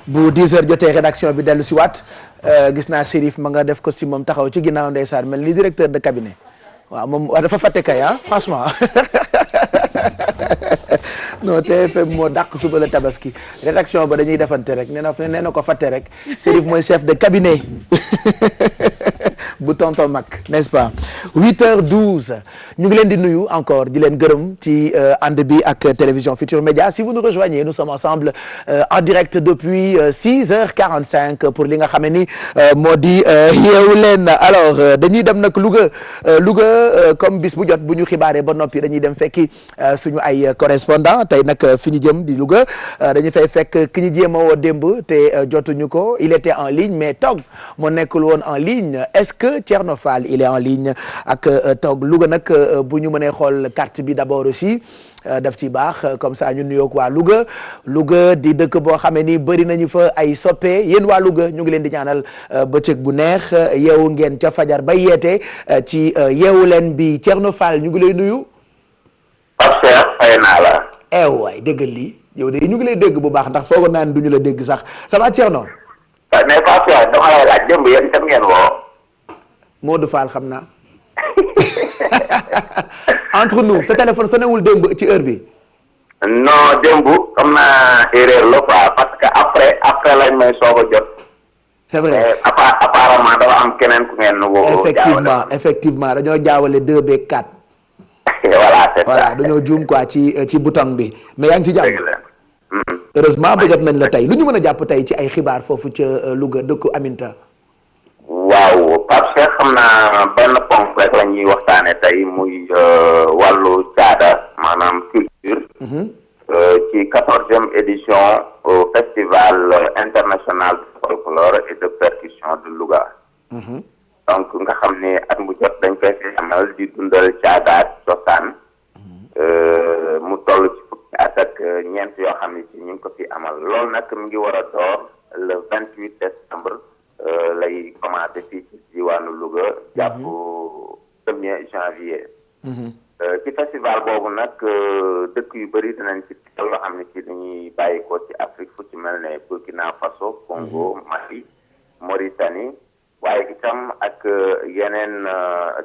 bu 10h jotee rédaction bi dellu si waat gis naa Chérif ma nga def costume moom taxaw ci ginnaaw ndeysaan mel ni directeur de cabinet waaw moom dafa fàtte kay franchement non TFM moo dàq suba la tabaski rédaction ba dañuy defante rek nee na ko fàtte rek Chérif mooy chef de cabinet bu tonton mag n'est-ce pas 8h12 ñu ngi leen di nuyu encore di leen gërëm ci ànd bi ak télévision Futur Média si vous nous rejoignez nous sommes ensemble en direct depuis 6h45 pour li nga xam ne ni moo di yeewu leen alors dañuy dem nag Louga comme bis bu jot bu ñu xibaaree ba noppi dañuy dem fekki suñu ay correspondant tey nag fi ñu jëm di Louga dañu fay fekk ki ñu jéem a woo démb te jotuñu ko il était en ligne mais toog moo nekkul woon en ligne est-ce que Thierno Fall il est en ligne ak toog Louga nag bu ñu mënee xool carte bi d'abord aussi daf ci baax comme ça ñu nuyoog waa Louga di dëkk boo xamee ni bëri nañu fa ay soppe yéen waa Louga ñu ngi leen di ñaanal bëccëg bu neex yeewu ngeen ca fajar ba yeete ci yeewu leen bi Thierno Fall ñu ngi lay nuyu. Pape Cheikh fay naa la. waay déggal lii yow de ñu ngi lay dégg bu baax ndax foogoon naa ne du ñu la dégg sax ça va Thierno. mais Pape Cheikh dama lay laaj démb yéen tam ngeen woo. Modou Fall xam naa entre nous sa téléphone sonewul démb ci heure bi. non démb xam naa erreur la quoi parce que après lañ may soog a jot. c'est vrai apparemment dafa am keneen ku ngeen woo. effectivement dañoo jaawale 2 beeg 4. voilà c'est ça voilà dañoo juum quoi ci bouton bi mais yaa ngi ci jàmm. heureusement ba jot nañ la tey lu ñu mën a jàpp tey ci ay xibaar foofu ca Louga dëkku Aminta. waaw Pape Cheikh xam naa benn ponk rek la ñuy waxtaane tey muy wàllu caada maanaam culture. ci 14e édition au festival international de folklore et de percussion de Louga. donc nga xam ne at mu jot dañ koy fi amal di dundal caada ak cosaan mu toll ci fukki at ak ñeent yoo xam ne ci ñu ngi ko fi amal loolu nag mu ngi war a door le 28 décembre. lay commencé fii ci diwaanu Louga jàpp 1er janvier. ci festival boobu nag dëkk yu bëri dinañ ci teew yoo xam ne ci dañuy bàyyi ko ci Afrique fu ci mel ne Burkina Faso Congo Mali Mauritanie waaye itam ak yeneen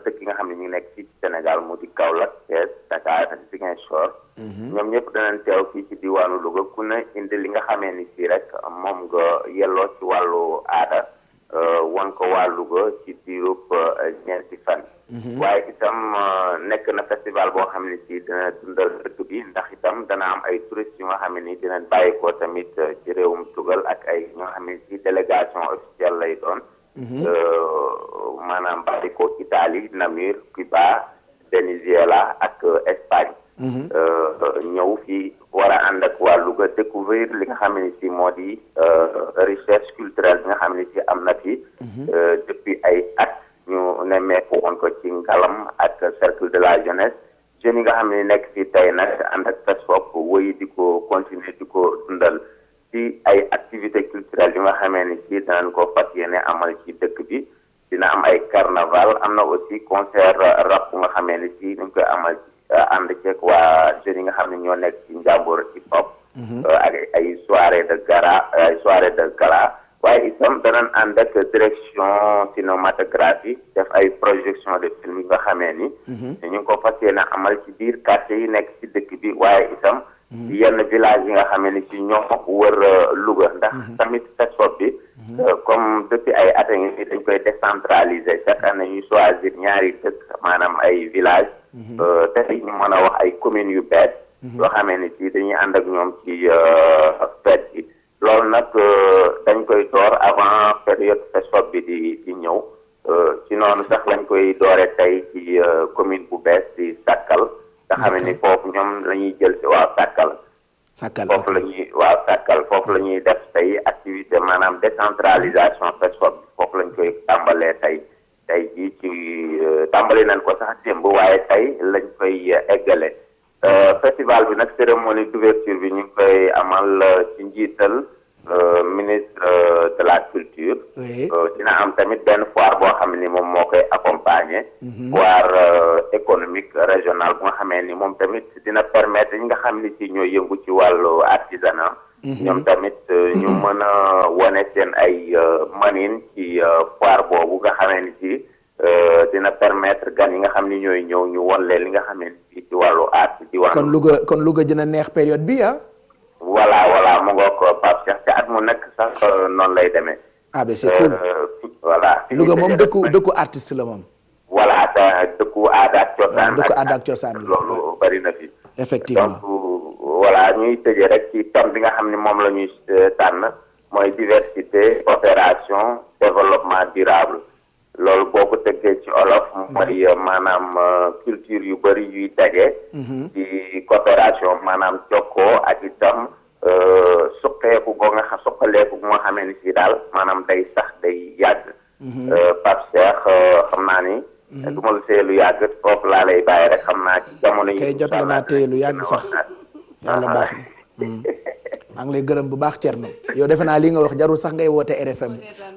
dëkk yi nga xam ne ñu nekk fii ci Sénégal mu di Kaolack Thiès Dakar ak Ziguinchor. ñoom ñëpp danañ teew fii ci diwaanu Louga ku ne indi li nga xamee ni fii rek moom nga yelloo ci wàllu aada. wan ko waa Louga ci diirub ñeenti fan. waaye itam nekk na festival boo xam ne ci dina dundal dëkk bi ndax itam dana am ay touristes yu nga xam ne ni dinañ bàyyi ko tamit ci réewum tugal ak ay ñoo xam ne ci délégation officielle lay doon. maanaam bàyyi ko Italie Namur Cuba Venezuela ak Espagne. ñëw fii war a ànd ak waa Louga découvrir li nga xam ne ci moo di recherche culturelle bi nga xam ne ci am na fi. depuis ay at ñu nemmeeku woon ko ci ngalam ak cercle de la jeunesse jeunes yi nga xam ne nekk fii tey nag ànd ak FESFOP woy di ko continuer di ko dundal ci ay activités culturelles yu nga xamee ni ci danañ ko fas yéene amal ci dëkk bi dina am ay carnaval am na aussi concert rap bu nga xamee ni ci dañ koy amal ànd ceeg waa jeunes yi nga xam ne ñoo nekk ci njàmbur hip hop ak ay soirée de gala waaye itam danañ ànd ak direction cinématographie def ay projection de film yi nga xamee ni ñu ngi ko fas yéene amal ci biir quartier yi nekk ci dëkk bi waaye itam yenn village yi nga xamee ni ci ñoo wër Louga ndax tamit FESFOP bi comme depuis ay at ngi dañ koy décentraliser chaque année ñuy choisir ñaari dëkk maanaam ay village tey ñu mën a wax ay communes yu bees yoo xamee ni ci dañuy ànd ak ñoom ci fête bi loolu nag dañ koy door avant période FESFOP bi di ñëw ci noonu sax lañ koy doore tey ci commune bu bees di Sakal nga xam ni foofu ñoom la ñuy jël si Sakal foofu la ñuy Sakal foofu la ñuy def tey activité maanaam décentralisation FESFOP bi foofu lañ koy tàmbalee tey jii ci tàmbali nañ ko sax démb waaye tey lañ koy eggale festival bi nag cérémonie d'ouverture bi ñu ngi koy amal ci njiital ministre de la culture. dina am tamit benn foire boo xam ni moom moo koy accompagner. foire économique régional bu nga xamee ni moom tamit dina permettre ñi nga xam ni ci ñooy yëngu ci wàllu artisanat ñoom tamit ñu mën a wane seen ay manin ci foire boobu nga xamee ni ci dina permettre gan yi nga xam ni ñooy ñëw ñu won leen li nga xam ne ci wàllu art ci wàllu. kon Louga dina neex période bi ah. voilà mu ngoog Pape Cheikh te at mu nekk sax noonu lay demee. ah ben c'est cool. voilà. Louga moom dëkku artiste la moom. voilà te dëkku aada ak cosaan. dëkku aada ak cosaan la loolu bari na fi. effectivement donc voilà ñuy tëjee rek ci thème bi nga xam ne moom la ñuy tànn mooy diversité coopération développement durable loolu boo ko tëggee ci olof mooy maanaam culture yu bari yuy daje. ci coopération maanaam jokkoo ak itam suqeeku boo nga xam suqaleeku bu nga xamee ni si daal maanaam day sax day yàgg. Pape Cheikh xam naa ni. du ma la see lu yàgg foofu laa lay bàyyi rek xam naa ci jamono yi. kay jot nga naa téye lu yàgg sax yàlla baax na. maa ngi lay gërëm bu baax Thierno yow defe naa li nga wax jarul sax ngay woote RFM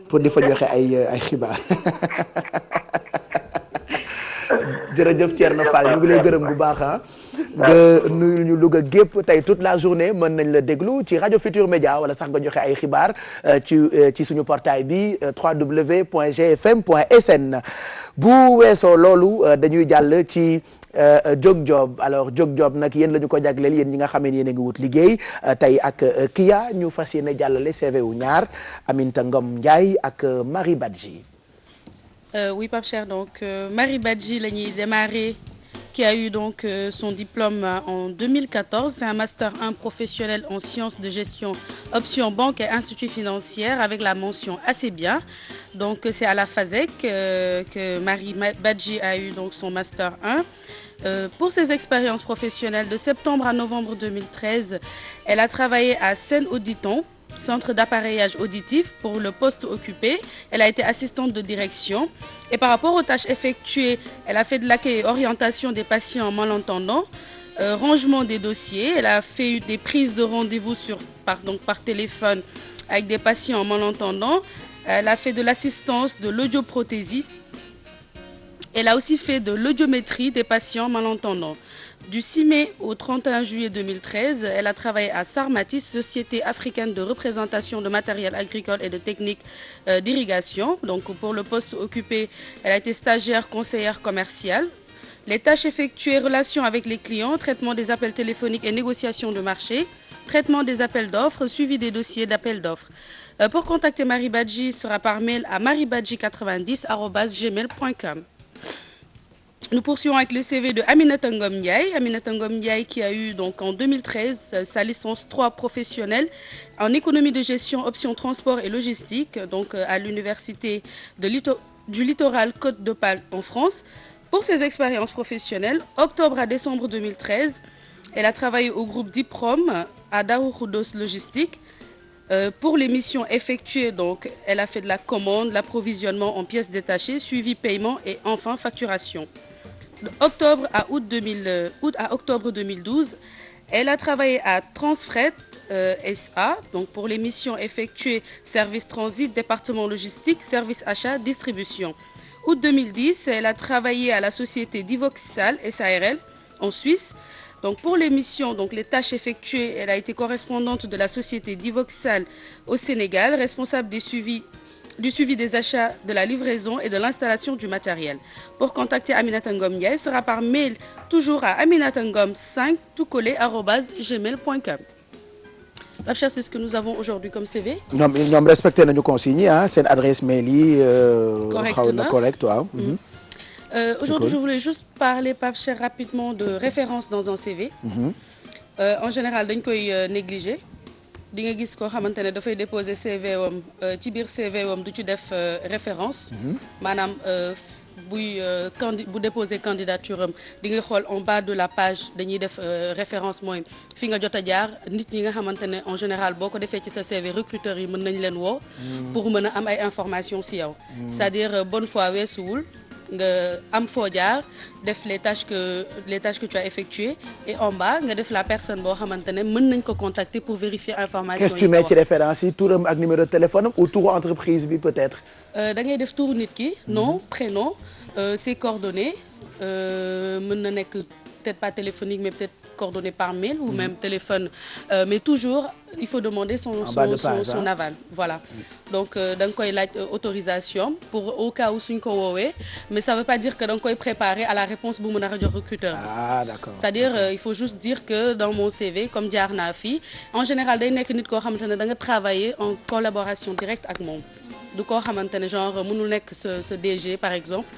pour di fa joxe ay xibaar jërëjëf Thierno Fall ñu ngi lay gërëm bu baax ah. nga nuyu ñu Louga gépp tey toute la journée mën nañ la déglu ci rajo Futur Média wala sax nga joxe ay xibaar ci suñu portail bi www.gfm.sn bu weesoo loolu dañuy jàll ci Jóg Job alors Jóg Job nag yéen la ñu ko jagleel yéen ñi nga xam ne yéen a ngi wut liggéey tey ak Kia ñu fas yéene jàllale CV wu ñaar Aminata Ngom Ndiaye ak Marie Badji. Oui Pape Cheikh donc Marie Badji la ñuy démarrer qui a eu donc son diplôme en 2014 c'est un master 1 professionnel en sciences de gestion option banque et institut financier avec la mention assez bien donc c'est à la FASEC que Marie Badji a eu donc son master 1 pour ses expériences professionnelles de septembre à novembre 2013 elle a travaillé à Seine-Auditon centre d'appareillage auditif pour le poste occupé. Elle a été assistante de direction. Et par rapport aux tâches effectuées, elle a fait de l'accueil et orientation des patients malentendants, rangement des dossiers. Elle a fait des prises de rendez-vous par téléphone avec des patients malentendants. Elle a fait de l'assistance de l'audioprothésiste. Elle a aussi fait de l'audiométrie des patients malentendants. Du 6 mai au 31 juillet 2013, elle a travaillé à Sarmatis, Société africaine de représentation de matériel agricole et de techniques d'irrigation. Donc pour le poste occupé, elle a été stagiaire conseillère commerciale. Les tâches effectuées, relations avec les clients, traitement des appels téléphoniques et négociation de marché, traitement des appels d'offres, suivi des dossiers d'appels d'offres. Pour contacter Marie Badji, sera par mail à mariebadji90@gmail.com. Nous poursuivons avec le CV de Aminata Ngom Ndiaye. Aminata Ngom Ndiaye qui a eu donc en 2013 sa licence 3 professionnelle en économie de gestion option transport et logistique donc à l'université du littoral Côte d'Opale en France. Pour ses expériences professionnelles, octobre à décembre 2013, elle a travaillé au groupe Diprom à Darou Khoudoss Logistique. Pour les missions effectuées, donc, elle a fait de la commande, l'approvisionnement en pièces détachées, suivi paiement et enfin facturation. De octobre à octobre 2012, elle a travaillé à Transfret SA, donc pour les missions effectuées, service transit, département logistique, service achat, distribution. Août 2010, elle a travaillé à la société Divoxal SARL en Suisse. Donc pour les missions, donc les tâches effectuées, elle a été correspondante de la société Divoxal au Sénégal, responsable du suivi des achats, de la livraison et de l'installation du matériel. Pour contacter Aminata Ngom Ndiaye, sera par mail toujours à aminatangom5 tout collé @gmail.com. Pape Cheikh, c'est ce que nous avons aujourd'hui comme CV. ñoom respecté nañu consigne ah seen adresse mail yi. correct na correct waaw. Aujourd'hui, je voulais juste parler, Pape Cheikh, rapidement de référence dans un CV. En général, dañ koy négliger. di nga gis koo xamante ne dafay déposer CV wam ci biir CV wam du ci def référence. maanaam bu déposer candidature am di nga xool en bas de la page dañuy def référence mooy fi nga jot a jaar nit ñi nga xamante ne en général boo ko defee ci sa CV recruteurs yi mën nañ leen woo. pour mën a am ay informations si yow. c'est-à-dire bonne foi weesuwul nga am foo jaar def les tâches que tu as effectuées et en bas nga def la personne boo xamante ne mën nañ ko contacter pour vérifier information. qu'est-ce que tu mets ci référence yi turam ak numéro de téléphone ou turu entreprise bi peut-être. da ngay def turu nit ki nom prénom ses coordonnées mën na nekk peut-être pas téléphonique mais peut-être coordonné par mail ou même téléphone mais toujours il faut demander son aval voilà donc da nga koy laaj autorisation pour au cas où suñ ko woowee mais ça veut pas dire que da nga koy préparer à la réponse bu mu nar a jox recruteur d'accord c'est-à-dire il faut juste dire que dans mon CV comme jaar naa fii en général day nekk nit koo xamante ne da nga travailler en collaboration directe ak moom du koo xamante ne genre mënul nekk sa DG par exemple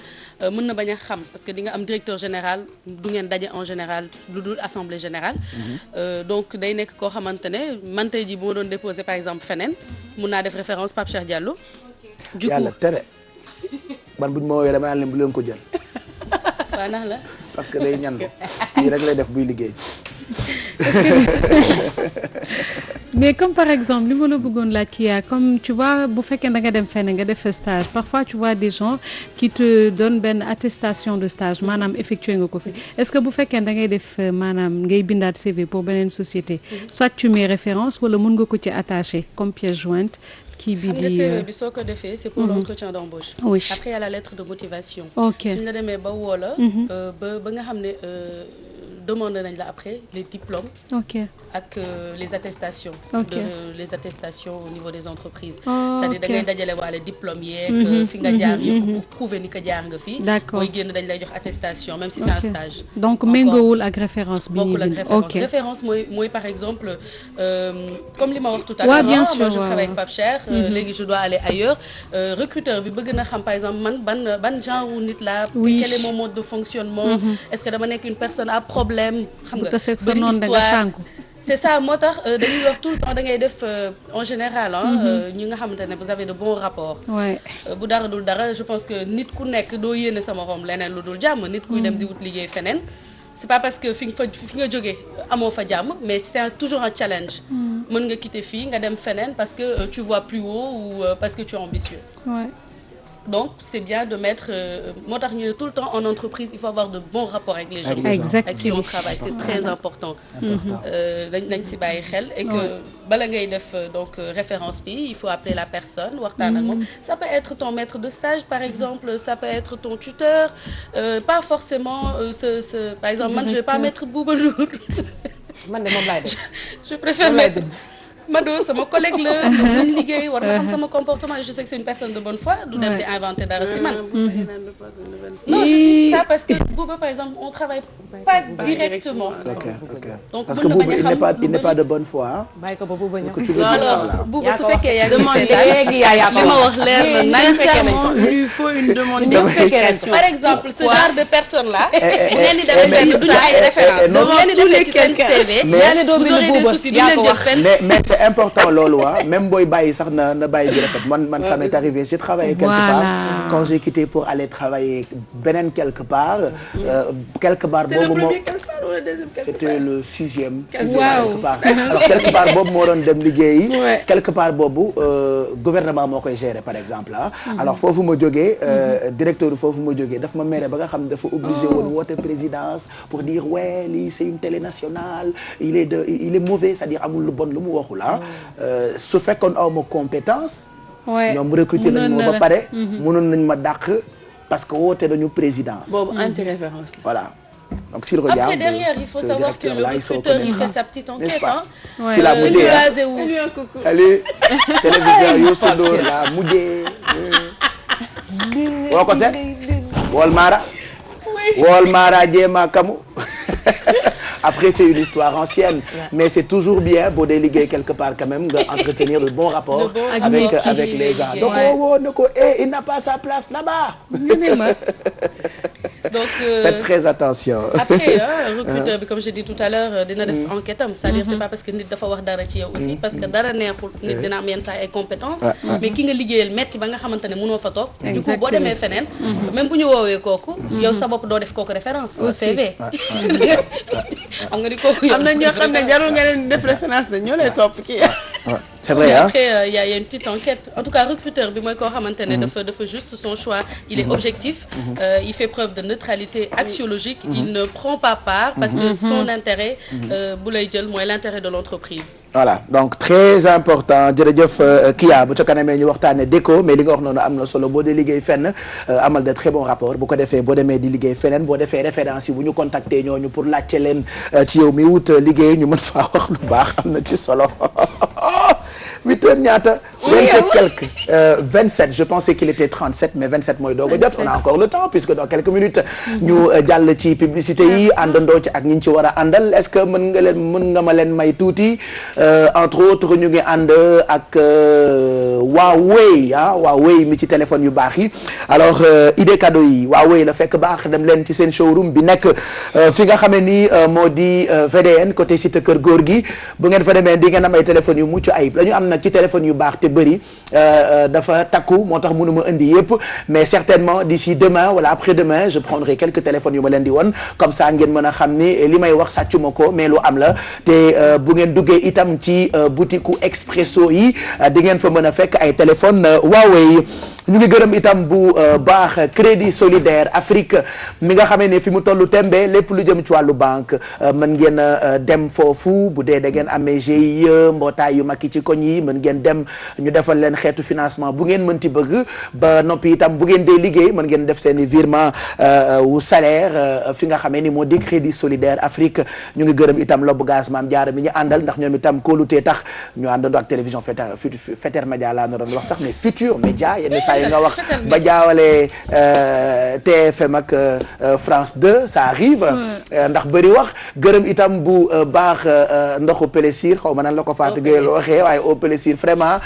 mën na bañ a xam parce que di nga am directeur général du ngeen daje en général lu dul assemblée générale donc day nekk koo xamante ne man tey jii bu ma doon déposer par exemple feneen mun naa def référence Pape Cheikh Diallo du coup yàlla tere man buñ ma woowee dama naan leen bu leen ko jël waa nax la parce que day ñandu lii rek lay def buy liggéey mais comme par exemple li ma la bëggoon laaj kii yaa comme tu vois bu fekkee da nga dem fenn nga def stage parfois tu vois des gens qui te donnent benn attestation de stage maanaam effectué nga ko fi est-ce que bu fekkee da ngay def maanaam ngay bindaat CV pour beneen société soit tu mets référence wala mën nga ko ci attaché comme pièce jointe kii bi di CV bi soo ko defee c'est pour l'entretien d'embauche oui après il y a la lettre de motivation ok suñu la demee ba woo la ba nga xam ne demandé nañ la après les diplômes ok ak les attestations les attestations au niveau des entreprises c'est-à-dire da ngay dajale waale diplôme yeeg fi nga jaar yëpp pour prouver ni que jaar nga fi d'accord booy génn dañ lay jox attestation même si c'est un stage donc méngoowul ak référence bi bokkul ak référence référence mooy par exemple comme li ma wax tout à l'heure bien sûr moi je travaille avec Pape Cheikh léegi je dois aller ailleurs recruteur bi bëgg na xam par exemple man ban genre wu nit la quel est mon mode de fonctionnement est-ce que dama nekk une personne à problème xam nga bëri histoire c'est ça moo tax dañuy wax tout le temps da ngay def en général ñi nga xamante ne vous avez de bons rapports bu dara dul dara je pense que nit ku nekk doo yéene sa morom leneen lu dul jàmm nit kuy dem di wut liggéey feneen c'est pas parce que fi nga jógee amoo fa jàmm mais c'est toujours un challenge mën nga quitter fii nga dem feneen parce que tu vois plus haut ou parce que tu es ambitieux donc c'est bien de mettre moo tax ñu ne tout le temps en entreprise il faut avoir de bons rapports avec les gens avec qui on travaille c'est très important nañ si bàyyi xel et que bala ngay def donc référence bi il faut appeler la personne waxtaan ak moom ça peut être ton maître de stage par exemple ça peut être ton tuteur pas forcément par exemple man je vais pas mettre Bouba Ndour man de moom laay def je préfère mettre Mado sama collègue la parce que nañ liggéey war na xam sama comportement et je sais que c'est une personne de bonne foi du dem di inventer dara si man non je dis ça parce que Bouba par exemple on travaille pas directement donc parce que Bouba il n'est pas de bonne foi bàyyi ko ba Bouba ñëw alors Bouba su fekkee yaa ngi seetaan li ma wax leer na nañ il lui faut une demande d'explication par exemple ce genre de personne là bu ngeen di dem fenn du ñu ay référence bu ngeen di defee ci seen CV vous aurez des soucis du leen jël fenn mais c'est important loolu même booy bàyyi sax na bàyyi bi rafet man ça m'est arrivé j'ai travaillé quelque part quand j'ai quitté pour aller travailler beneen quelque part boobu moo c'était le sixième quelque part alors quelque part boobu moo doon dem liggéeyi quelque part boobu gouvernement moo koy gérer par exemple alors foofu ma jógee directeur foofu ma jógee daf ma mere ba nga xam dafa obligé woon woote présidence pour dire ouais lii c'est une télé nationale il est mauvais c'est-à-dire amul lu bon lu mu waxul su fekkoon aw ma compétence ñoom recruter nañu ma ba pare mënoon nañ ma dàq parce que woote nañu présidence boobu anti-référence voilà donc s'il regarde après derrière il faut savoir que le recruteur il fait sa petite enquête fi la mujjee allez télévision Youssou Ndour la mujjee woo ko set wool Mara jéema kamu après c'est une histoire ancienne mais c'est toujours bien boo dee liggéey quelque part quand même nga entretenir de bons rapports avec les gens donc woo na ko il n'a pas sa place là-bas donc faites très attention après recruteur bi comme je dis tout à l'heure dina def enquête am c'est-à-dire c'est pas parce que nit dafa wax dara ci yow aussi parce que dara neexul nit dina am yenn saa ay compétences mais ki nga liggéeyal metti ba nga xamante ne mënoo fa toog du coup boo demee feneen même bu ñu woowee kooku yow sa bopp doo def kooku référence sa CV xam nga di kooku am na ñoo xam ne jarul nga leen def référence de ñoo lay topp kii c'est vrai après il y a une petite enquête en tout cas recruteur bi mooy koo xamante ne dafa juste son choix il est objectif il fait preuve de neutralité axiologique il ne prend pas part parce que son intérêt bu lay jël mooy l'intérêt de l'entreprise. Voilà donc très important jërëjëf Kia bu ca kanamee ñu waxtaanee déco mais li nga wax noonu am na solo boo dee liggéey fenn amal de très bons rapports bu ko defee boo demee di liggéey feneen boo defee référence yi bu ñu contacter ñooñu pour laajte leen ci yow mi wut liggéey ñu mën faa wax lu baax am na ci solo 8h ñaata. 20 et quelques 27 je pensais qu'il était 37 mais 27 mooy doog a jot on a encore le temps puisque dans quelques minutes ñu jàll ci publicité yi àndandoo ci ak ñi ñu ci war a àndal est-ce que mën nga ma leen may tuuti entre autres ñu ngi ànd ak Huawei mi ci téléphone yu baax yi alors idée cadeau yi Huawei la fekk baax dem leen ci seen showroom bi nekk fi nga xamee ni moo di VDN côté cité Kër Góor gi bu ngeen fa demee di ngeen am ay téléphones yu mucc ayib la ñu am nag ci téléphones yu baax te bëri dafa takku moo tax mënuma indi yëpp mais certainement d'ici demain wala après-demain je prendrai quelques téléphones yu ma leen di won comme ça ngeen mën a xam ni li may wax sàccuma ko mais lu am la te bu ngeen duggee itam ci boutique Expresso yi di ngeen fa mën a fekk ay téléphones Huawei ñu ngi gërëm itam bu baax Crédit Solidaire Afrique mi nga xamee ne fi mu tollu tembe lépp lu jëm ci wàllu banque mën ngeen dem foofu bu dee da ngeen amee GIE mbootaay yu mag yi ci koñ yi mën ngeen dem ñu defal leen xeetu financement bu ngeen mënti bëgg ba noppi itam bu ngeen dee liggéey mën ngeen def seen i virement wu salaire fi nga xamee ni moo di Crédit Solidaire Afrique ñu ngi gërëm itam lobu gaz maam jaara mi ñu àndal ndax ñoom itam kóolutee tax ñu àndandoo ak télévision Futurs Médias laa na doon wax sax mais Futurs Médias yenn saa yi nga wax ba jaawale TFM ak France 2 ça arrive ndax bëri wax gërëm itam bu baax ndoxu Pelessir xaw ma nan la ko Fatou Gueye waxee waaye au Pelessir vraiment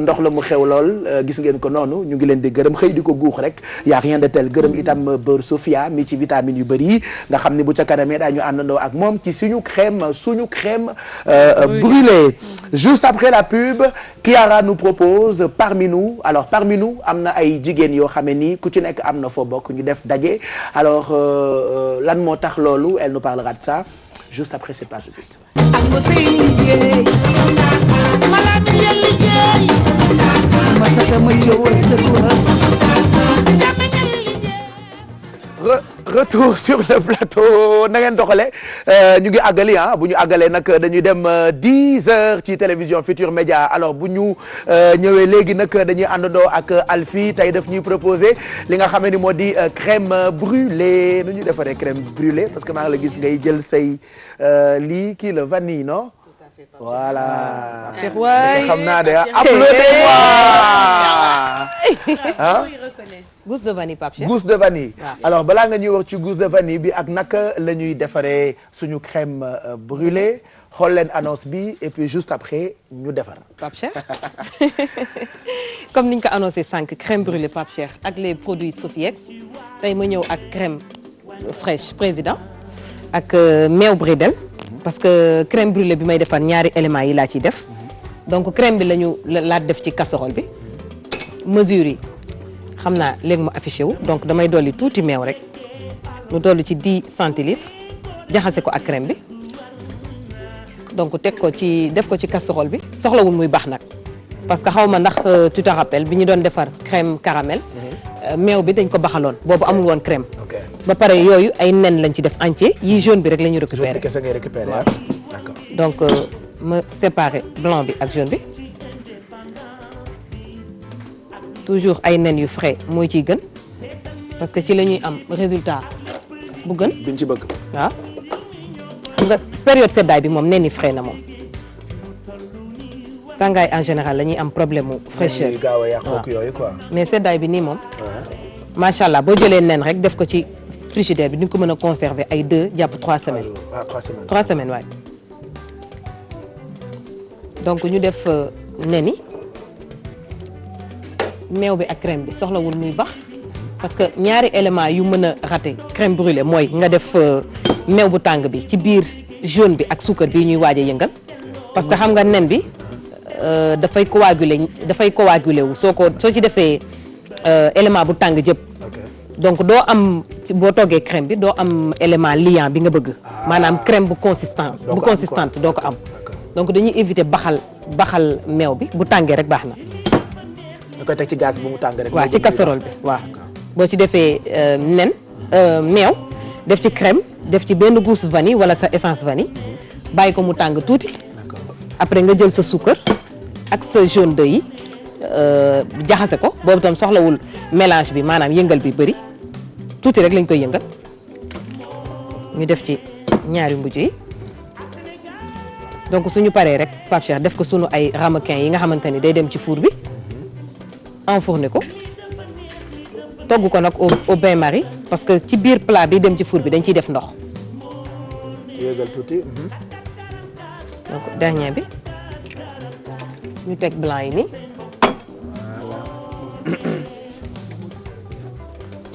ndox la mu xew lool gis ngeen ko noonu ñu ngi leen di gërëm xëy di ko guux rek y a rien de tel gërëm itam beurre Sofia mi ci vitamines yu bëri yi nga xam ne bu ca kanamee daañu àndandoo ak moom ci suñu crème brûlée juste après la pub Kiara nous propose parmi nous alors parmi nous am na ay jigéen yoo xam ne nii ku ci nekk am na foo bokk ñu def daje alors lan moo tax loolu elle nous parlera de ça juste après cette page de pub. Retour sur le plateau na ngeen doxale ñu ngi àggali bu ñu àggalee nag dañuy dem 10 heures ci télévision Futurs Médias alors bu ñu ñëwee léegi nag dañuy àndandoo ak Alfie tey daf ñuy proposer li nga xam ne ni moo di crème brûlée nu ñuy defaree crème brûlée parce que maa ngi la gis ngay jël say lii kii la vanille non. Voilà. xam naa de applaudissez-moi. Gousse de vanille Pape Cheikh. Gousse de vanille. Alors balaa nga ñuy wax ci gousse de vanille bi ak naka la ñuy defaree suñu crème brûlée xool leen annonce bi et puis juste après ñu defar. Pape Cheikh comme niñ ko annoncé sànq crème brûlée Pape Cheikh ak les produits Sofiex tey ma ñëw ak crème fraîche président ak meew bridel parce que crème brûlée bi may defar ñaari éléments yi laa ciy def donc crème bi laa def ci casserole bi mesure yi xam naa léegi mu affiché wu donc damay dolli tuuti meew rek mu dolli ci 10 centilitres jaxase ko ak crème bi donc def ko ci casserole bi soxlawul muy baax nag parce que xaw ma ndax tu te rappelles bi ñu doon defar crème caramel meew bi dañ ko baxaloon boobu amul woon crème ba pare yooyu ay nen lañ ci def entier yi jaune bi rek la ñu récupéré jaune bi kese ngay récupéré d'accord donc ma séparé blanc bi ak jaune bi toujours ay nen yu frais mooy ciy gën parce que ci la ñuy am résultat bu gën biñ ci bëgg waaw xam nga période seddaay bi moom nen yi frais na moom tàngaay en général la ñuy am problème mu fraîcheur gaaw a yàqu yooyu quoi mais seddaay bi nii moom macha allah boo jëlee nen rek def ko ci frigidaire bi di nga ko mën a conserver ay 2 jàpp 3 semaines 3 semaines waay donc ñu def nen yi meew bi ak crème bi soxlawul muy bax parce que ñaari élément yu mën a rater crème brûlée mooy nga def meew bu tàng bi ci biir jaune bi ak suukar bii ñuy waaj a yëngal parce que xam nga nen bi dafay coagulé wu soo ci defee élément bu tàng jëpp donc doo am boo toggee crème bi doo am élément liant bi nga bëgg maanaam crème bu consistante doo ko am donc dañuy éviter baxal meew bi bu tàngee rek baax na. da koy teg ci gaz bi mu tàng rek. waaw ci casserole bi waaw. boo ci defee meew def ci crème def ci benn gousse vanille wala sa essence vanille bàyyi ko mu tàng tuuti. après nga jël sa suukar ak sa jaune d'œuf yi jaxase ko boobu tam soxlawul mélange bi maanaam yëngal bi bëri tuuti rek lañ koy yëngal ñu def ci ñaari mbujj yi donc suñu paree rek Pape Cheikh def ko sunu ay ramequin yi nga xamante ni day dem ci four bi enfourner ko togg ko nag au bain-marie parce que ci biir plat bi dem ci four bi dañ ciy def ndox. yëgal tuuti. donc dernier bi ñu teg blanc yi nii.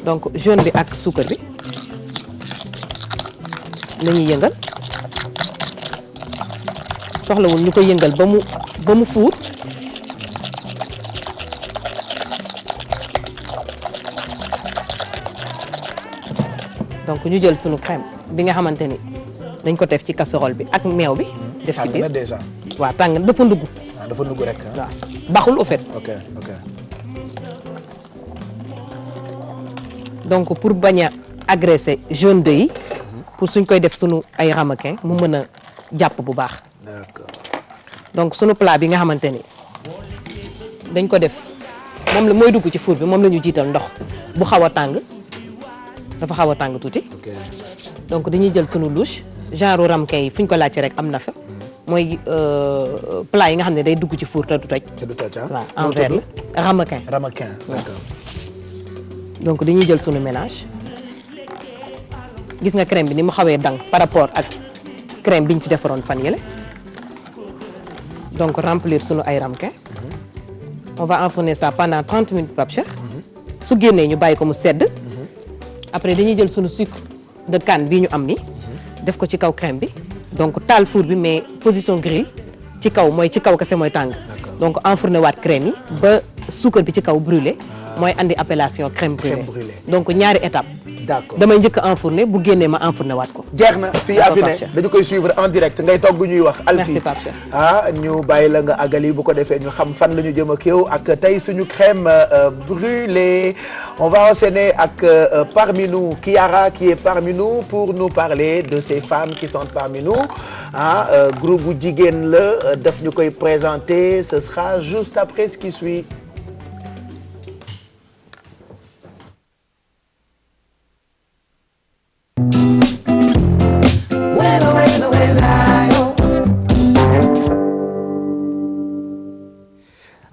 donc jaune bi ak suukar bi la ñuy yëngal soxlawul ñu koy yëngal ba mu fuur donc ñu jël sunu crème bi nga xamante ni dañ ko def ci casserole bi ak meew bi. def ci biir déjà. waaw tàng dafa ndugg. waaw dafa ndugg rek. waaw baxul au fait. ok. donc pour bañ a agresser jaune d'œuf yi pour suñ koy def sunu ay ramequin mu mën a jàpp bu baax. d'accord. donc sunu plat bi nga xamante ni dañ ko def moom la mooy dugg ci four bi moom la ñu jiital ndox bu xaw a tàng dafa xaw a tàng tuuti. ok. donc dañuy jël sunu louche genre ramequin yi fu ñu ko laajte rek am na fa mooy plat yi nga xam ne day dugg ci four te du toj. te du toj ah. waaw en verre la ramequin. ramequin d'accord. donc dañuy jël sunu mélange gis nga crème bi ni mu xawee dang par rapport ak crème bi ñu fi defaroon fan yële donc remplir sunu ay ramequin on va enfourner ça pendant 30 minutes Pape Cheikh su génnee ñu bàyyi ko mu sedd après dañuy jël sunu sucre de canne bii ñu am ni def ko ci kaw crème bi donc taal four bi mais position grill ci kaw mooy ci kaw kese mooy tàng donc enfourner waat crème yi ba suukar bi ci kaw brûlé mooy andi appellation crème brûlée donc ñaari étape d'accord damay njëkk a enfourner bu génnee ma enfourner waat ko. jeex na fii Afine dañu koy suivre en direct ngay togg ñuy wax. Alfie merci Pape Cheikh. ñu bàyyi la nga àggali bu ko defee ñu xam fan la ñu jëm ak yow ak tey suñu crème brûlée on va enchaîner ak parmi nous Kiara qui est parmi nous pour nous parler de ces femmes qui sont parmi nous groupe bu jigéen la daf ñu koy présenter ce sera juste après ce qui suit.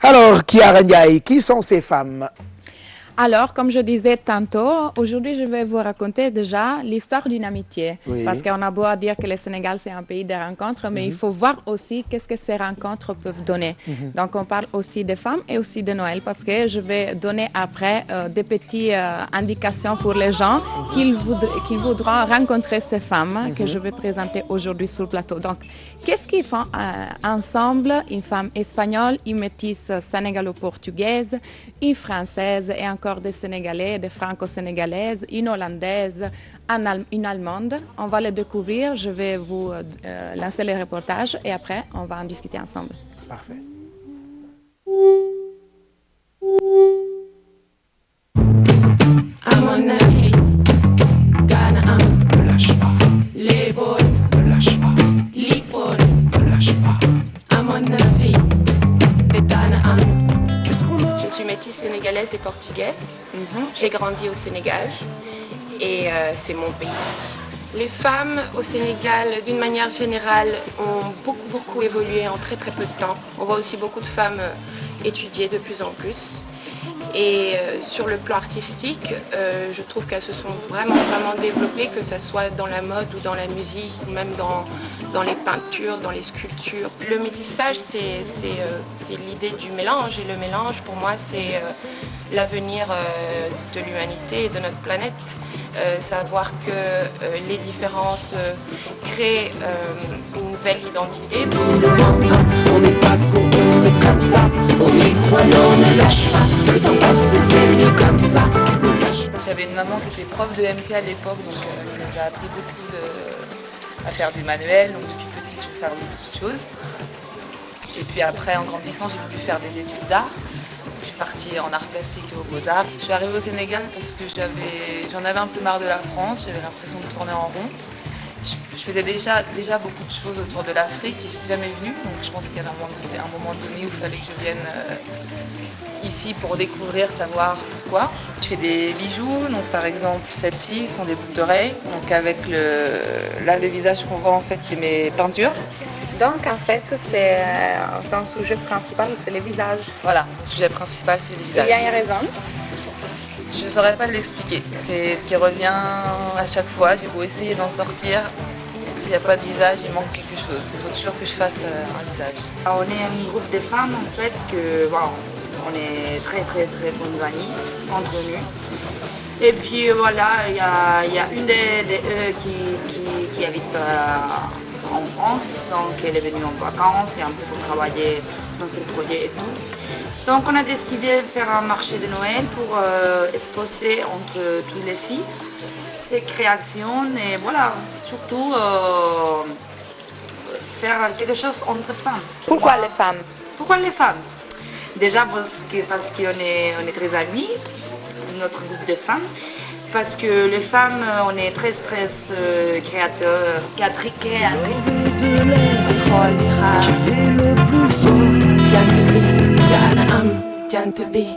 Alors, Kiara Ndiaye, qui sont ces femmes? Alors, comme je disais tantôt, aujourd'hui, je vais vous raconter déjà l'histoire d'une amitié. Oui. Parce qu'on a beau à dire que le Sénégal, c'est un pays de rencontres, mais il faut voir aussi qu'est-ce que ces rencontres peuvent donner. Donc, on parle aussi des femmes et aussi de Noël, parce que je vais donner après des petites indications pour les gens qui voudront rencontrer ces femmes que je vais présenter aujourd'hui sur le plateau. Donc, qu'est-ce qu'ils font ensemble? Une femme espagnole, une métisse sénégalo-portugaise, une française et encore des Sénégalais, des Franco-sénégalaises, une Hollandaise, une Allemande. On va les découvrir. Je vais vous lancer les reportages et après, on va en discuter ensemble. Parfait. À mon avis, Ghana ne lâche pas. Les bonnes ne lâche pas. Les bonnes ne lâche pas. À mon avis, Ghana. Je suis métisse sénégalaise et portugaise. J'ai grandi au Sénégal et c'est mon pays. Les femmes au Sénégal, d'une manière générale, ont beaucoup évolué en très peu de temps. On voit aussi beaucoup de femmes étudier de plus en plus. Et sur le plan artistique, je trouve qu'elles se sont vraiment développées, que ce soit dans la mode ou dans la musique, ou même dans les peintures, dans les sculptures. Le métissage, c'est l'idée du mélange. Et le mélange, pour moi, c'est l'avenir de l'humanité et de notre planète. Savoir que les différences créent une nouvelle identité. On n'est pas con, on est comme ça. On est croyant, on ne lâche pas. Le temps passe, c'est mieux comme ça. On lâche pas. J'avais une maman qui était prof de MT à l'époque, donc qui nous a appris beaucoup à faire du manuel. Donc depuis petite, je veux faire beaucoup de choses. Et puis après, en grandissant, j'ai pu faire des études d'art. Je suis partie en arts plastiques et aux beaux-arts. Je suis arrivée au Sénégal parce que j'en avais un peu marre de la France, j'avais l'impression de tourner en rond. Je faisais déjà beaucoup de choses autour de l'Afrique et je n'étais jamais venue, donc je pense qu'il y avait un moment donné où il fallait que je vienne ici pour découvrir, savoir pourquoi. Je fais des bijoux, donc par exemple celles-ci sont des boucles d'oreilles, donc avec le visage qu'on voit en fait c'est mes peintures. Donc en fait, ton sujet principal, c'est le visage. Voilà, le sujet principal c'est le visage. Il y a une raison? Je ne saurais pas l'expliquer. C'est ce qui revient à chaque fois. J'ai beau essayer d'en sortir. S'il n'y a pas de visage, il manque quelque chose. Il faut toujours que je fasse un visage. On est un groupe de femmes en fait que on est très bonnes amies entre nous. Et puis voilà, il y a une d'eux qui habite en France, donc elle est venue en vacances et un peu pour travailler dans ce projet et tout. Donc on a décidé de faire un marché de Noël pour exposer entre toutes les filles ces créations et voilà, surtout faire quelque chose entre femmes. Pourquoi les femmes? Pourquoi les femmes? Déjà parce qu'on est très amis, notre groupe de femmes. Parce que les femmes, on est très créateurs, créatrices.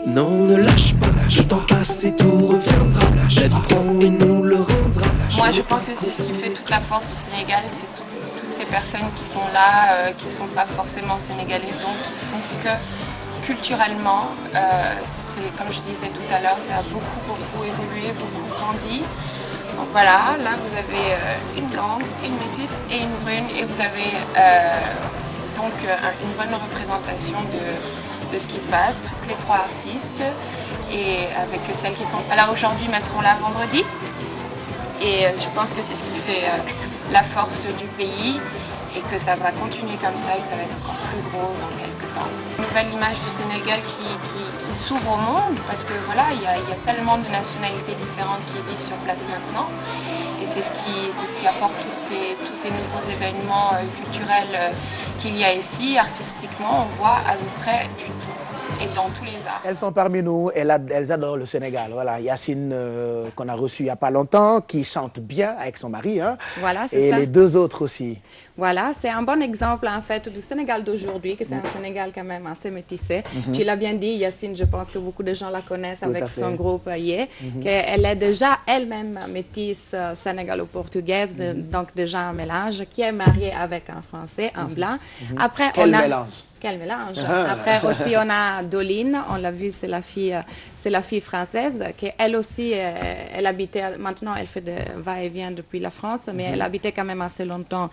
Non, ne lâche pas, le temps passe et tout reviendra. La vie prend et nous le rendra. Moi, je pense que c'est ce qui fait toute la force du Sénégal, c'est toutes ces personnes qui sont là, qui ne sont pas forcément sénégalais, donc qui font que culturellement, c'est comme je disais tout à l'heure, ça a beaucoup évolué, beaucoup grandi. Donc voilà, là vous avez une blanche, une métisse et une brune, et vous avez donc une bonne représentation de ce qui se passe, toutes les trois artistes, et avec celles qui ne sont pas là aujourd'hui mais seront là vendredi. Et je pense que c'est ce qui fait la force du pays et que ça va continuer comme ça et que ça va être encore plus gros dans quelques temps. Une nouvelle image du Sénégal qui s'ouvre au monde parce que voilà, il y a tellement de nationalités différentes qui vivent sur place maintenant. Et c'est ce qui apporte tous ces nouveaux événements culturels qu'il y a ici. Artistiquement, on voit à peu près du tout. Et dans tous les arts. Elles sont parmi nous, elles adorent le Sénégal. Voilà, Yacine qu'on a reçu il n'y a pas longtemps, qui chante bien avec son mari. Hein, voilà, c'est et ça. Les deux autres aussi. Voilà, c'est un bon exemple en fait du Sénégal d'aujourd'hui, que c'est un Sénégal quand même assez métissé. Tu l'as bien dit, Yacine, je pense que beaucoup de gens la connaissent Tout avec son groupe Yé, qu'elle est déjà elle-même métisse sénégalo-portugaise, donc déjà un mélange, qui est mariée avec un Français, un blanc. Après, Quel mélange? Quel mélange. Après aussi, on a Doline, on l'a vu, c'est la fille française, qui elle aussi, elle habitait, maintenant elle fait de va-et-vient depuis la France, mais elle habitait quand même assez longtemps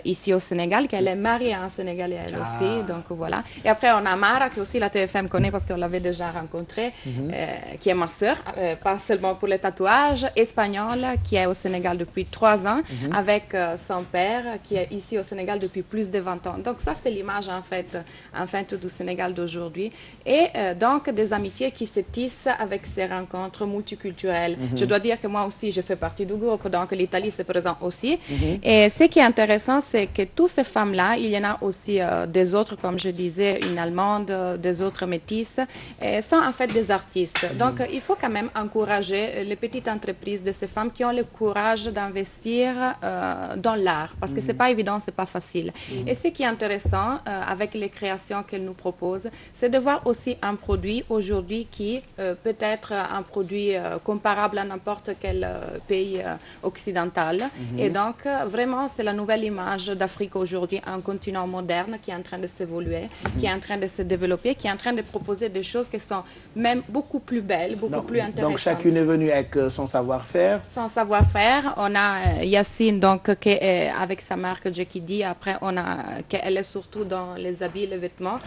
ici au Sénégal, qu'elle est mariée à un Sénégalais elle aussi, donc voilà. Et après, on a Mara, que aussi la TFM connaît parce qu'on l'avait déjà rencontrée, qui est ma sœur, pas seulement pour les tatouages, espagnole, qui est au Sénégal depuis 3 ans, avec son père, qui est ici au Sénégal depuis plus de 20 ans. Donc ça, c'est l'image en fait du Sénégal d'aujourd'hui. Et donc des amitiés qui se tissent avec ces rencontres multiculturelles. Je dois dire que moi aussi, je fais partie du groupe, donc l'Italie c'est présent aussi. Et ce qui est intéressant, c'est que toutes ces femmes-là, il y en a aussi des autres, comme je disais, une Allemande, des autres métisses, sont en fait des artistes. Donc il faut quand même encourager les petites entreprises de ces femmes qui ont le courage d'investir dans l'art, parce que c'est pas évident, c'est pas facile. Et ce qui est intéressant avec les créations qu'elle nous propose, c'est de voir aussi un produit aujourd'hui qui peut être un produit comparable à n'importe quel pays occidental. Et donc, vraiment, c'est la nouvelle image d'Afrique aujourd'hui, un continent moderne qui est en train de s'évoluer, qui est en train de se développer, qui est en train de proposer des choses qui sont même beaucoup plus belles, beaucoup plus intéressantes. Donc, chacune est venue avec son savoir-faire. Son savoir-faire. On a Yacine, donc, qui est avec sa marque Jackie D. Après, on a qu'elle est surtout dans les habits, les vêtements.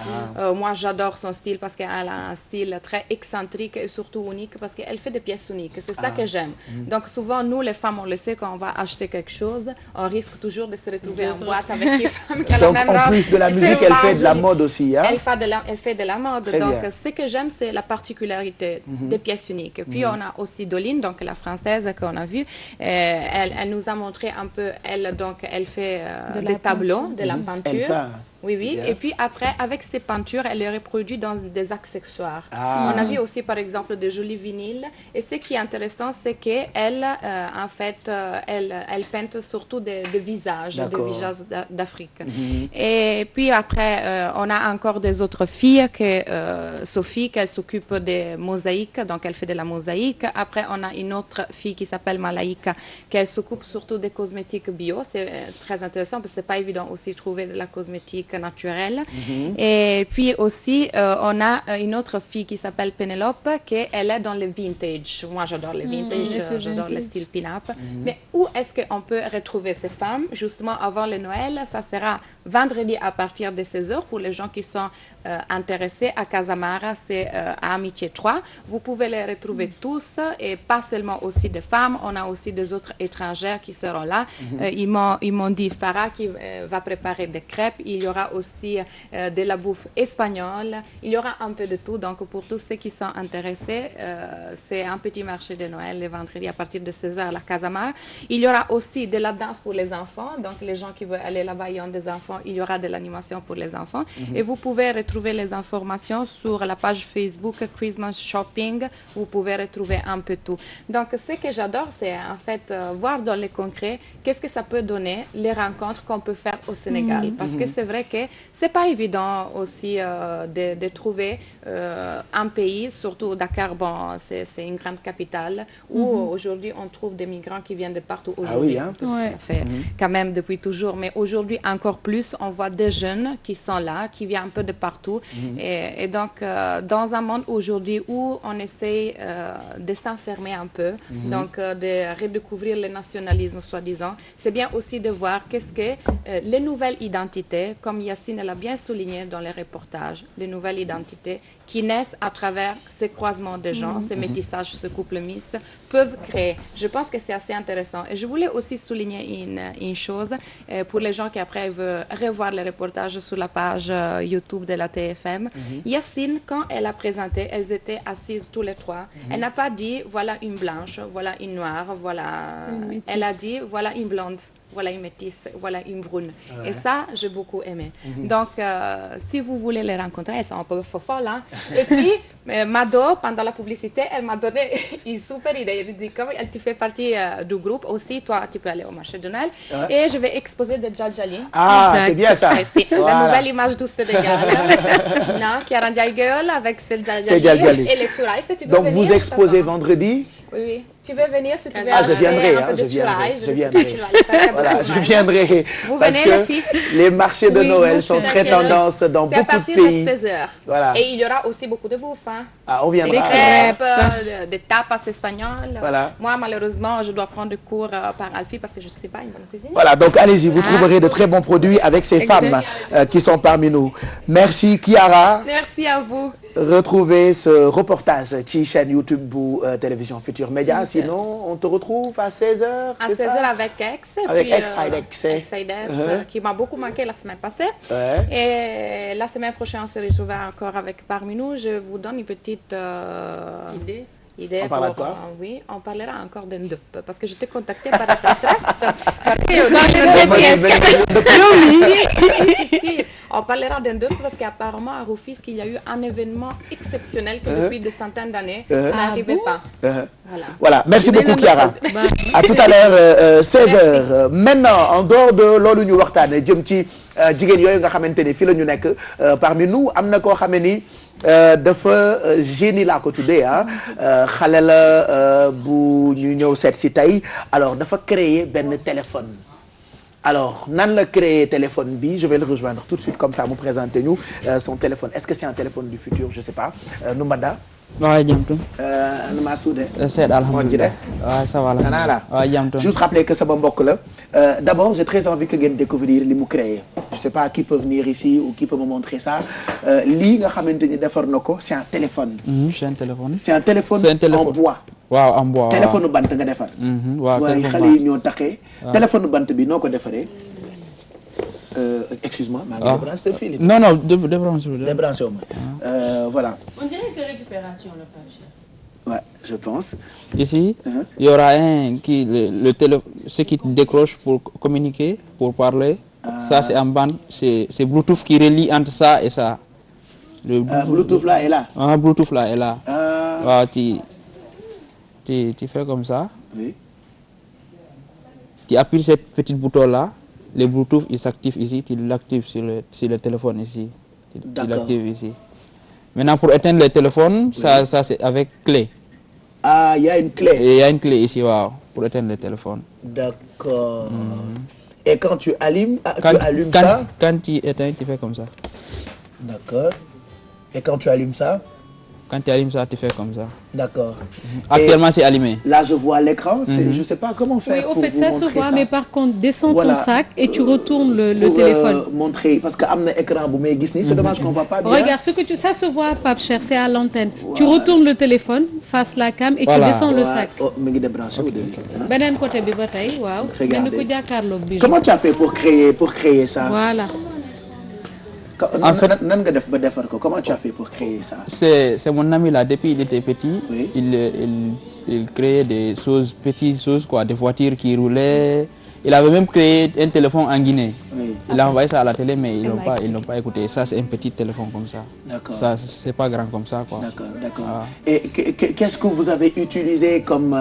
Moi, j'adore son style parce qu'elle a un style très excentrique et surtout unique parce qu'elle fait des pièces uniques. C'est ça que j'aime. Donc, souvent, nous, les femmes, on le sait, quand on va acheter quelque chose, on risque toujours de se retrouver en boîte avec une femme qui a la même robe. Donc, en plus de la musique, elle fait de la mode aussi. Hein? Elle fait de la mode. Très donc, bien. ce que j'aime, c'est la particularité des pièces uniques. Puis, on a aussi Doline, donc la française qu'on a vue. Elle nous a montré un peu, elle fait des tableaux, de la peinture. Oui, oui. Bien. Et puis après, avec ces peintures, elle les reproduit dans des accessoires. Ah. On a vu aussi, par exemple, de jolis vinyles. Et ce qui est intéressant, c'est qu'elle, en fait, elle peinte surtout des visages, d'Afrique. Et puis après, on a encore des autres filles, Sophie, qui s'occupe des mosaïques, donc elle fait de la mosaïque. Après, on a une autre fille qui s'appelle Malaïka, qui s'occupe surtout des cosmétiques bio. C'est très intéressant parce que c'est pas évident aussi de trouver de la cosmétique naturelle. Et puis aussi, on a une autre fille qui s'appelle Pénélope, qui elle est dans le vintage. Moi, j'adore le vintage, j'adore le style pin-up. Mais où est-ce qu'on peut retrouver ces femmes? Justement, avant le Noël, ça sera vendredi à partir de 16h pour les gens qui sont intéressés à Casamara, c'est à Amitié 3. Vous pouvez les retrouver tous et pas seulement aussi des femmes, on a aussi des autres étrangères qui seront là. Ils m'ont dit Farah qui va préparer des crêpes, il y aura aussi de la bouffe espagnole, il y aura un peu de tout. Donc pour tous ceux qui sont intéressés, c'est un petit marché de Noël le vendredi à partir de 16h à la Casamara. Il y aura aussi de la danse pour les enfants, donc les gens qui veulent aller là-bas, il y a des enfants, il y aura de l'animation pour les enfants. Et vous pouvez retrouver les informations sur la page Facebook Christmas Shopping, vous pouvez retrouver un peu tout. Donc ce que j'adore, c'est en fait voir dans le concret qu'est-ce que ça peut donner, les rencontres qu'on peut faire au Sénégal. Parce que c'est vrai que c'est pas évident aussi de trouver un pays, surtout Dakar, bon, c'est une grande capitale, où aujourd'hui on trouve des migrants qui viennent de partout aujourd'hui. Ah oui, hein? Parce que ça fait quand même depuis toujours, mais aujourd'hui encore plus, on voit des jeunes qui sont là, qui viennent un peu de partout. Et donc, dans un monde aujourd'hui où on essaie de s'enfermer un peu, donc de redécouvrir le nationalisme, soi-disant, c'est bien aussi de voir qu'est-ce que les nouvelles identités, comme Yacine l'a bien souligné dans les reportages, les nouvelles identités qui naissent à travers ces croisements de gens, ces métissages, ce couple mixte, peuvent créer. Je pense que c'est assez intéressant. Et je voulais aussi souligner une chose pour les gens qui après veulent revoir les reportages sur la page YouTube de la TFM. Yacine, quand elle a présenté, elles étaient assises tous les trois. Elle n'a pas dit voilà une blanche, voilà une noire, voilà. Elle a dit voilà une blonde. Voilà une métisse, voilà une brune. Et ça, j'ai beaucoup aimé. Donc, si vous voulez les rencontrer, elles sont un peu folles. Hein? Et puis, Mado, pendant la publicité, elle m'a donné une super idée. Elle dit, comme tu fais partie du groupe aussi, toi, tu peux aller au marché de Noël. Et je vais exposer des Djadjali. Ah, c'est bien ça. La nouvelle image du Sénégal. Qui a rendu à gueule avec ce Djadjali et les Tchouraïs. Donc, vous exposez vendredi? Oui, oui. Tu veux venir si tu veux. Je viendrai, Voilà, je viendrai. Vous parce venez, que les filles. les marchés de Noël sont très tendance dans beaucoup de pays. C'est à partir de 16h. Voilà. Et il y aura aussi beaucoup de bouffe. Hein. Ah, on viendra. Des crêpes, des tapas espagnoles. Voilà. Moi, malheureusement, je dois prendre des cours par Alfie parce que je ne suis pas une bonne cuisinière. Voilà, donc allez-y, vous trouverez de très bons produits avec ces femmes qui sont parmi nous. Merci Kiara. Merci à vous. Retrouvez ce reportage sur chaîne YouTube bu Télévision Futurs Médias. Sinon, on te retrouve à 16h. À 16h avec Ex. Avec Ex-Sidex. Qui m'a beaucoup manqué la semaine passée. Et la semaine prochaine, on se retrouvera encore avec parmi nous. Je vous donne une petite idée. On parle de quoi? Oui, on parlera encore d'un dup. Parce que je t'ai contacté par la presse. On parlera d'un dup parce qu'apparemment à Rufisque, il y a eu un événement exceptionnel que depuis des centaines d'années, ça n'arrivait pas. Voilà, merci beaucoup Kiara. À tout à l'heure, 16h. Maintenant, en dehors de loolu ñu waxtaane jëm ci jigéen yooyu nga xamante ni fii la ñu nekk parmi nous am na koo xamee ni dafa génie laa ko tuddee xale la bu ñu ñëw seet si tey alors dafa créer benn téléphone. Alors, nan la créé téléphone bi, je vais le rejoindre tout de suite comme ça, vous présentez-nous son téléphone. Est-ce que c'est un téléphone du futur? Je sais pas. Numbada? Ouais, jamtu. Namasoude. C'est alhamdulillah. Ouais, ça va là. Nana. Ouais, jamtu. Juste rappeler que ça va mbokk la. D'abord, j'ai très envie que ngeen découvrir li mu créé. Je sais pas qui peut venir ici ou qui peut me montrer ça. Lii nga xamante ni defar na ko, c'est un téléphone. C'est un téléphone. C'est un téléphone en bois. waaw en bois. Téléphone bant nga defar. waaw waaye xale yi ñoo taxee. Téléphone bant bi noo ko defaree. Excuse-moi, maa ngi débranché ce fil. Non, débranché. Débranché voilà. On dirait que récupération le papier. Ouais, je pense. Ici, il y aura un qui ce qui décroche pour communiquer, pour parler. Ça, c'est en bande. C'est Bluetooth qui relie entre ça et ça. Le Bluetooth là et là. Bluetooth là et là. Tu fais comme ça. Oui. Tu appuies ce petit bouton là. Le Bluetooth, il s'active ici. Tu l'actives sur le téléphone ici. Tu l'actives ici. Maintenant, pour éteindre le téléphone, ça c'est avec clé. Ah, il y a une clé. Et il y a une clé ici, wow, pour éteindre le téléphone. D'accord. Et quand tu allumes, ça? Quand tu éteins, tu fais comme ça. D'accord. Et quand tu allumes ça? Quand tu allumes ça, tu fais comme ça. D'accord. Actuellement, c'est allumé. Là, je vois l'écran. Je ne sais pas comment faire pour vous montrer ça. Oui, au fait, ça se voit, mais par contre, descends ton sac et tu retournes le téléphone. Montrer, parce qu'il y a un écran, c'est dommage qu'on ne voit pas bien. Regarde, ça se voit, Pape Cheikh, c'est à l'antenne. Tu retournes le téléphone, face la cam et tu descends le sac. Benen côté bi batay, waaw. Comment tu as fait pour créer ça? Voilà. En fait, comment tu as fait pour créer ça? C'est mon ami là, depuis il était petit, il créait des petites choses, quoi, des voitures qui roulaient. Il avait même créé un téléphone en Guinée. Oui. Il a envoyé ça à la télé, mais ils n'ont pas écouté. Ça, c'est un petit téléphone comme ça. D'accord. Ça, c'est pas grand comme ça, quoi. D'accord. Et qu'est-ce que vous avez utilisé comme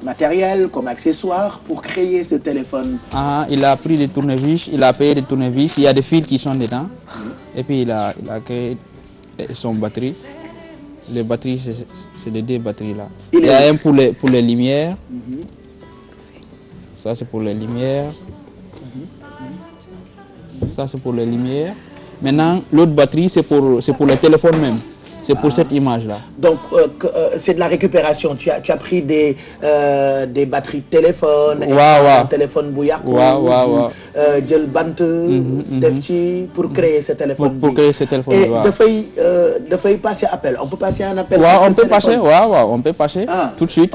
matériel, comme accessoire pour créer ce téléphone? Il a pris des tournevis, il a payé des tournevis. Il y a des fils qui sont dedans. Et puis, il a créé son batterie. Les batteries, c'est les 2 batteries là. Il y a un pour les lumières. Ça, c'est pour les lumières. Ça, c'est pour les lumières. Maintenant, l'autre batterie, c'est pour le téléphone même. C'est pour cette image-là. Donc, c'est de la récupération. Tu as pris des batteries de téléphone, un téléphone bouillakou, gel bant, defchi, pour créer ce téléphone. Pour créer ce téléphone. Et de faire passer appel. On peut passer un appel. On peut passer. On peut passer. Tout de suite.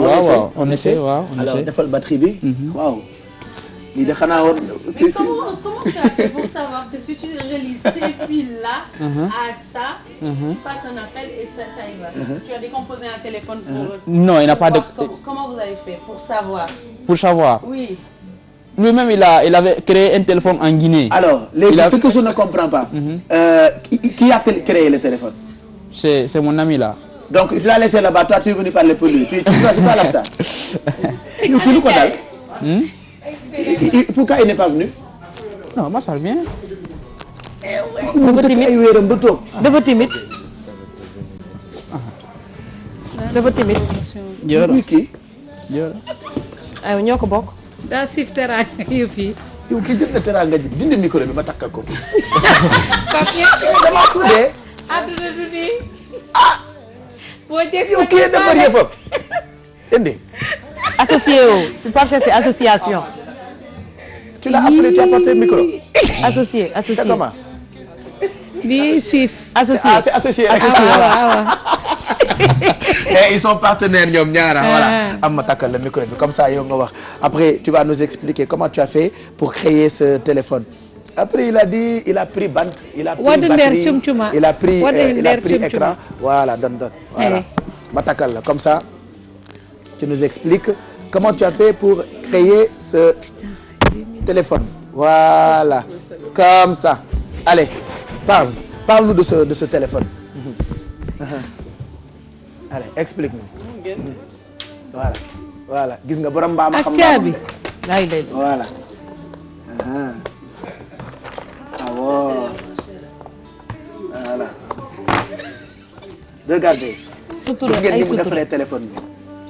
On essaie. Alors, de faire la batterie. Waouh. Mais comment tu as fait pour savoir que si tu relis ces fils-là à ça, tu passes un appel et ça y va? Tu as décomposé un téléphone pour... Non, il n'a pas de... Comment vous avez fait pour savoir? Pour savoir? Oui. Lui-même, il avait créé un téléphone en Guinée. Alors, ce que je ne comprends pas, qui a créé le téléphone? C'est mon ami là. Donc, tu l'as laissé là-bas, toi tu es venu parler pour lui. Tu ne sais pas la star. Tu nous connais? Pourquoi il n'est pas venu? Non, moi ça va bien. Dafa timide. Yow kii. Ay ñoo ko bokk. daa sif teraanga yow fii. yow kii jël na teraanga ji dindi micro bi ma takkal ko. dama tuddee. àdduna du nii. boo jëkk yow kii dafa yëfam. indi. Associé c'est pas c'est association. Tu l'as appelé, tu as porté le micro. Associé. C'est comment? Bi sif. Associé. C'est associé. Et ils sont partenaires ñoom ñaara voilà. Am ma takkal le micro bi comme ça yow nga wax. Après tu vas nous expliquer comment tu as fait pour créer ce téléphone. Après il a dit il a pris bande, il a pris batterie, il a pris écran. Voilà, donne. Voilà. Ma takkal la comme ça. Tu nous expliques comment tu as fait pour créer ce téléphone. Voilà. Comme ça. Allez, parle-nous de ce téléphone. Allez, explique-nous. Voilà. Gis nga borom mbaa ma xam naa. Voilà. Voilà. Regardez. Sutura ay sutura. Gis ngeen ni mu defaree téléphone bi.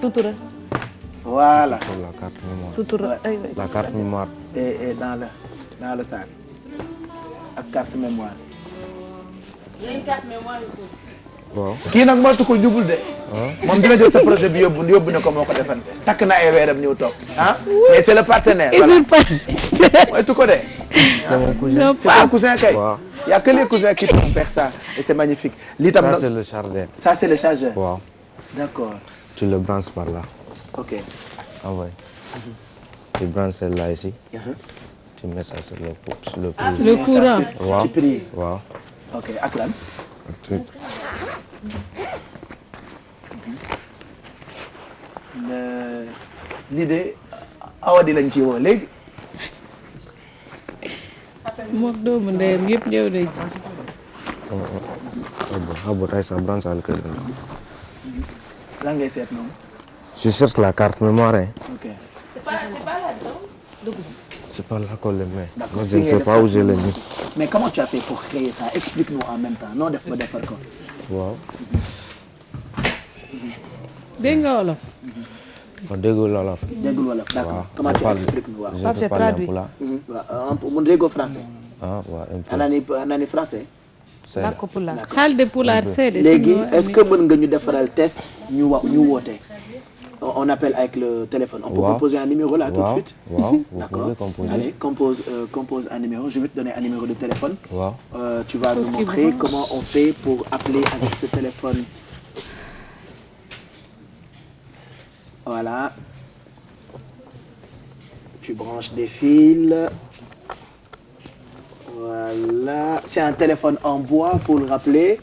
Sutura. Voilà. La carte mémoire. Sutura. La carte mémoire. Et dans le sac. Ak carte mémoire. Il y a une carte mémoire et tout. Waaw. Kii nag moo ko jubul de. Moom dina jël sa projet bi yóbbu na ko moo ko defante. Takk na ay weeram ñëw toog. Mais c'est le partenaire. Mooy tu ko de. C'est mon cousin. C'est un cousin kay. Waaw. Il y a que les cousins qui peuvent faire ça et c'est magnifique. Lii tam Ça c'est le chargeur. Ça c'est le chargeur. Waaw. D'accord. Tu le branches par là. OK. Ah ouais. Tu branches celle-là ici. Tu mets ça sur le prise. Le courant. Waaw. Tu prises. Waaw. OK, ak lan? Truc. L'idée Awadi lañ ci woo léegi. moom doomu ndeyam yëpp ñëw nañ. lan ngay seet noonu. Je cherche la carte mémoire. Ok. C'est pas là-dedans. C'est pas là qu'on le met. Moi, je ne sais pas où je l'ai mis. Mais comment tu as fait pour créer ça? Explique-nous en même temps. Non def ba defar ko. Waaw. dégg nga wolof. ma déggul wolof. déggul wolof d'accord. Comment tu expliques nous waaw. Je peux parler un peu là. waaw mu déggoo français. Ah waaw un peu. anani français. Làkk Pulaar. Haalde Pulaar seede. léegi est-ce que mën nga ñu defaral test ñu woote. On appelle avec le téléphone. On peut composer un numéro là tout de suite. Waaw. D'accord. Allez, compose un numéro. Je vais te donner un numéro de téléphone. Waaw. Tu vas nous montrer comment on fait pour appeler avec ce téléphone. Voilà. Tu branches des fils. Voilà. C'est un téléphone en bois, faut le rappeler.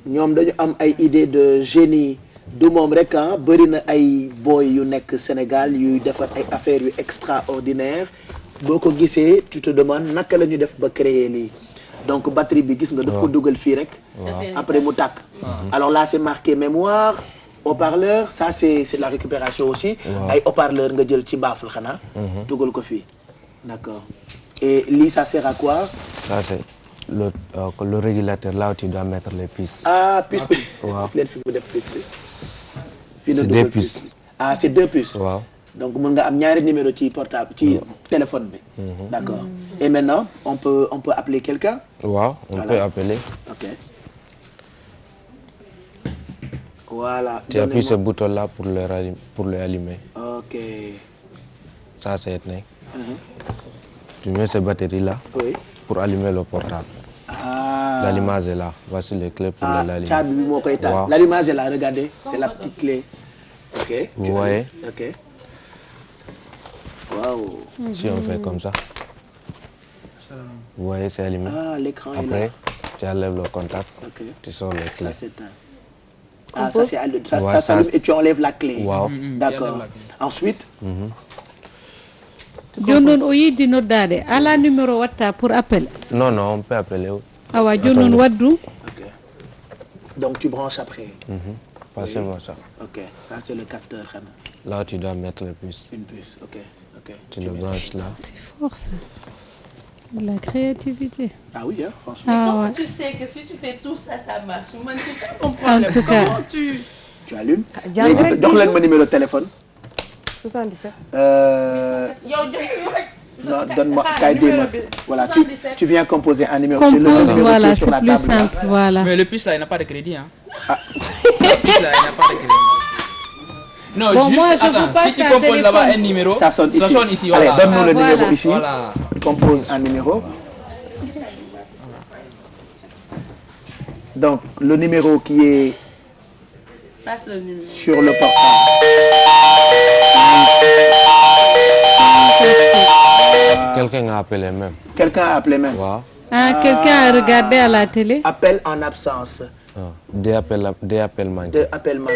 ñoom dañu am ay idée de génie du moom rek ah bëri na ay boy yu nekk Sénégal yuy defar ay affaires yu extraordinaire boo ko gisee tu te demandes naka la ñu def ba créer lii donc batterie bi gis nga daf ko dugal fii rek après mu tàkk alors là c'est marqué mémoire haut-parleur ça c'est de la récupération aussi ay haut-parleur nga jël ci baaful xanaa dugal ko fii d'accord et lii ça sert à quoi? Ça c'est le régulateur là où tu dois mettre les puces. Ah, puce bi. Waaw. leen fi mu def puce bi. C'est deux puces. Ah, c'est deux puces. Waaw. Donc mën nga am ñaari numéro ci portable ci téléphone bi. D'accord. Et maintenant, on peut appeler quelqu'un? Waaw, on peut appeler. OK. Voilà. Tu appuies ce bouton là pour le allumer. OK. Ça c'est né. Tu mets cette batterie là pour allumer le portable. Ah. L'allumage est là. Voici les clés pour l'allumer. Caabi bi moo koy taal. Waaw. L'allumage est là, regardez, c'est la petite clé. OK. Vous voyez? OK. Waouh. Si on fait comme ça. Vous voyez, c'est allumé. Ah, l'écran est là. Après, tu enlèves le contact. OK. Tu sors les clés. Ça s'éteint. Ah, ça c'est ça Ouais, s'allume et tu enlèves la clé. Waaw. D'accord. Ensuite. joni noon o yiɗi noddaade ala numéro watta pour appel. Non, on peut appeler. awa joni noon waddu. OK. Donc tu branches après. Passez-moi ça. OK. Ça c'est le capteur xanaa. Là, tu dois mettre les puces. Une puce. OK. Tu le branches là. C'est fort ça. C'est de la créativité. Ah oui, hein, franchement. Ah Comment ouais. tu sais que si tu fais tout ça, ça marche? Moi, c'est ça mon problème. En tout cas. Comment tu allumes. jàng rek jox leen ma numéro de téléphone. 77. yow Non, donne-moi voilà, tu viens composer un numéro. Compose, Le voilà, sur c'est la plus table, simple, là. voilà. Mais le puce là, il n'a pas de crédit. Hein. Le puce là, il n'a pas de crédit. Non, Bon, juste, moi, je attends, vous passe si tu un composes téléphone. là-bas un numéro, Ça sonne ici. Allez, voilà. donne-nous le Voilà. numéro ici. Voilà. Compose un numéro. Donc, le numéro qui est passes le numéro. sur le portable. Quelqu'un a appelé même. Quelqu'un a appelé même. Waaw. Ah, quelqu'un a regardé à la télé. Appel en absence. Ah, Deux appels manqués. Deux appels manqués.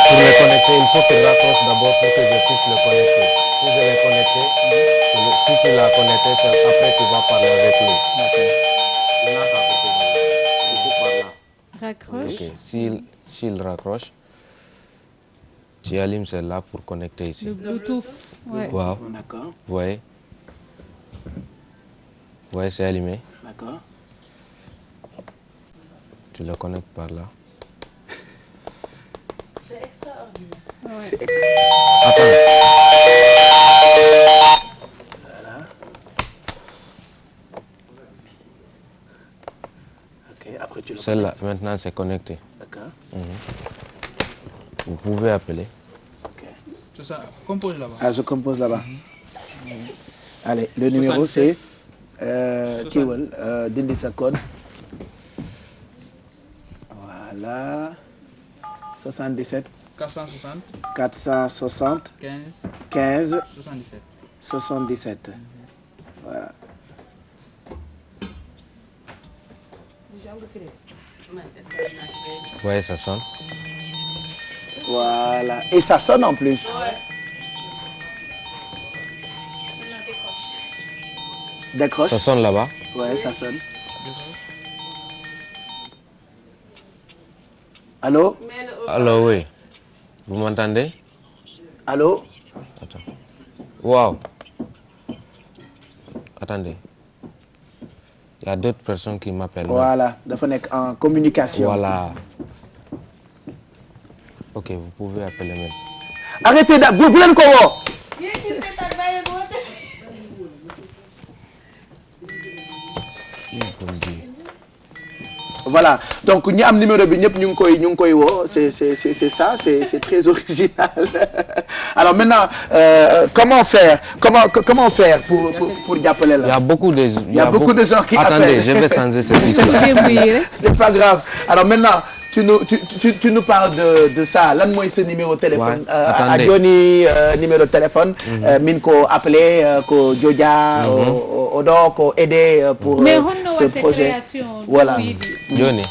Pour le connecter, il faut qu'il raccroche d'abord pour que je puisse le connecter. Si je l'ai connecté, si tu l'as connecté, après tu vas parler avec lui. Raccroche. Ok. S'il raccroche, tu allumes celle-là pour connecter ici. Le Bluetooth. Ouais. Wow. D'accord. Vous voyez? Vous voyez, c'est allumé. D'accord. Tu le connectes par là. C'est extraordinaire. C'est Attends. Voilà. OK, après tu le Celle-là, connectes. maintenant, c'est connecté. D'accord. Vous pouvez appeler. OK. Tout ça, compose là-bas. Ah, je compose là-bas. Allez, le numéro c'est Kiwal, dindi sa code. Voilà. 77 460 460 15 15 77. 77. Voilà. Vous voyez, ça sonne. Voilà. Et ça sonne en plus. Décroche. Ça sonne là-bas. Ouais, ça sonne. Allô? Allô, oui. Vous m'entendez? Allô? Attends. Wow. Attendez. Il y a d'autres personnes qui m'appellent. Voilà, dafa nekk en communication. Voilà. Ok, vous pouvez appeler même. Arrêtez da bu leen ko woo. Voilà, donc ñi am numéro bi ñëpp ñu ngi koy woo, c'est ça, c'est très original. Alors maintenant, comment faire pour jàppale la? Il y a beaucoup de gens qui appellent. Attendez, je vais changer cette liste-là. C'est pas grave. Alors maintenant, tu nous parles de ça. Lan mooy ce numéro de téléphone? Attendez. Joni numéro de téléphone. Min ko appelé ko Jodia odo ko aider pour ce projet. Voilà. Joni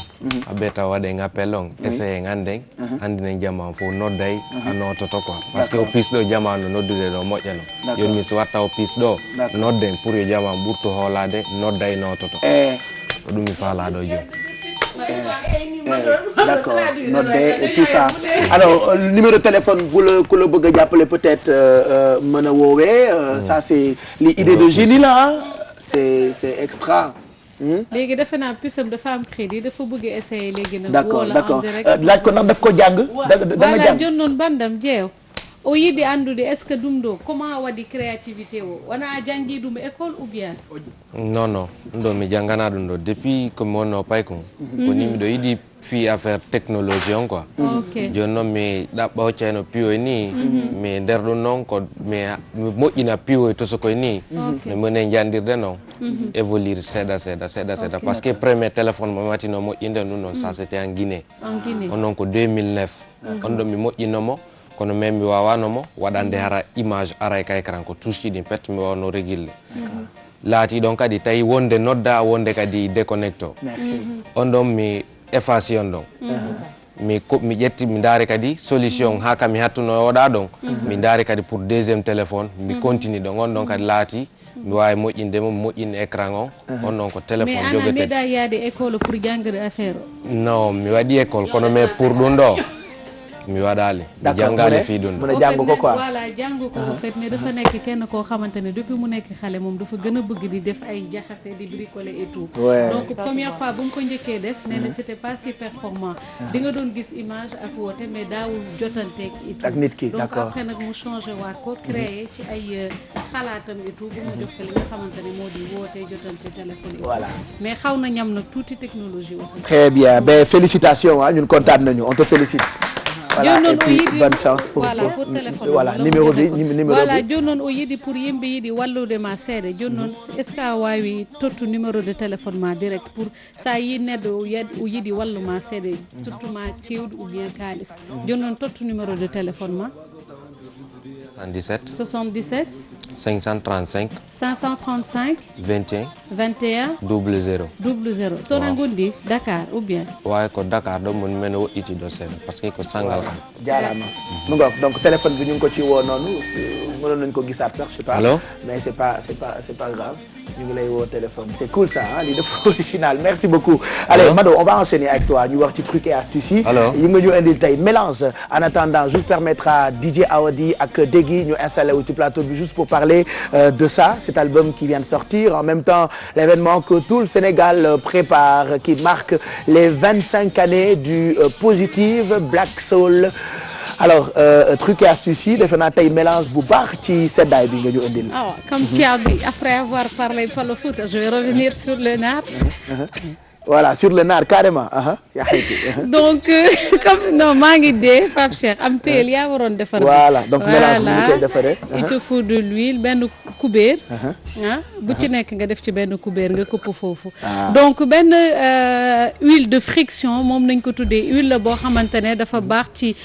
abeta waɗe ngappelon essaye nganden andinen jamma fo nodday a nototo quoi parce que o piis ɗo jamanu noddude ɗo moƴƴano joni mi so watta o piis ɗo nodden pour yo jamma ɓurto hoolade nodday nototo ko ɗum mi faala ɗo joni. D'accord, nodde et tout ça. Alors numéro de téléphone ku la bëgg a jàppale peut-être mën a woowee ça c'est l'idée de génie là, c'est extra. léegi defe naa puisam dafa am crédit dafa bëgg essayer léegi nag. d'accord laaj ko ndax daf ko jàng. dama jàng jon noon bandam jeew o yiɗi andude est ce que ɗum ɗo comment waɗi créativité o wona a jangi ɗum école ou bien? non ɗum ɗo mi janngana ɗum ɗo depuis komi wonno paykon koni miɗo yiɗi fi affaire technologie on quoi. joni noon mi ɗaɓɓa hoccayno piyoy ni mi nder ɗum noon ko mi moƴƴina piyoy to sokoy ni no minen jandirde noon évoluer seeɗa par ce que premier téléphone mo watino moƴƴinde ɗum noon ça c'était en Guinée on noon ko 2009 on ɗo mi moƴƴinomo kono même mi wawanomo waɗande hara image aray ka écran ko touche ɗin pet mi wawno régille laati ɗon kadi tawi wonde nodda wonde kadi déconnecto on ɗon mi efface on ɗon mi ƴetti mi daari kadi solution ha kam mi hattuno oɗa ɗon mi daari kadi pour deuxième téléphone mi continue ɗon on ɗon kadi laati mi wawi moƴƴindemo mi moƴƴini écran on ɗon ko téléphone jogete. mais ana meeɗa yaade école pour janggude affaire o? non mi waɗi école kono mais pour ɗum ɗo mi waɗali mi janggali fii ɗum mën a jàng ko quoi. voilà jàng ko en fait mais dafa nekk kenn koo xamante ne depuis mu nekk xale moom dafa gën a bëgg di def ay jaxase di bricoler et tout. donc première fois bu mu ko njëkkee def nee na c'était pas si performant. di nga doon gis image ak woote mais daawul jotanteeg et tout. ak nit ki donc d'accord après nag mu changé waat ko créé ci ay xalaatam et tout bu mu jox ko li nga xamante ne moo di woote jotante téléphone yi. voilà mais xaw na ñam nag tuuti technologie aussi. très bien ben félicitations ñun kontaan nañu on te félicite. voilà et puis bonne chance pour téléphone voilà numéro bi voilà joni noon o yiɗi pour yimɓe yiɗi walludema seeɗa joni noon est ce que a wawi tottu numéro de téléphone ma direct pour sa yi neɗɗo o yiɗi walluma seeɗa tottuma cewɗi ou bien kalis joni noon tottu numéro de téléphone ma 77 535 21 00 toon gondi Dakar ou bien wawi ko Dakar ɗo mon men woɗɗiti ɗo seeɗa par ce que ko Sangal kam jarama mu ngof donc téléphone bi ñu ngi ko ci woo noonu mënoon nañu ko gisaat sax je sais pas. Allô? mais c'est pas grave ñu ngi lay woo téléphone c'est cool ça lii dafa original merci beaucoup. allez Mado on va enchaîner avec toi ñu wax ci trucs et astuces yi nga ñu indil tey mélange en attendant juste permettre à DJ Awadi ak Degui ñu installé wu ci plateau bi juste pour parler de ça cet album qui vient de sortir en même temps l'événement que tout le Sénégal prépare qui marque les 25 années du Positive Black Soul. alors trucs et astuces yi defe naa tey mélange bu baax ci seddaay bi nga ñu indil. comme Thiaby après avoir parlé Falo Fouta je vais revenir sur le nar. voilà sur le nar carrément yaa xayti donc comme non maa ngi dee Pape Cheikh am teel yaa waroon defar. voilà donc mélange bi ñu koy defaree. il te faut de l'huile benn kubéer. bu ci nekk nga def ci benn kubéer nga këpp foofu. donc benn huile de friction moom nañ ko tuddee huile la boo xamante ne dafa baax ci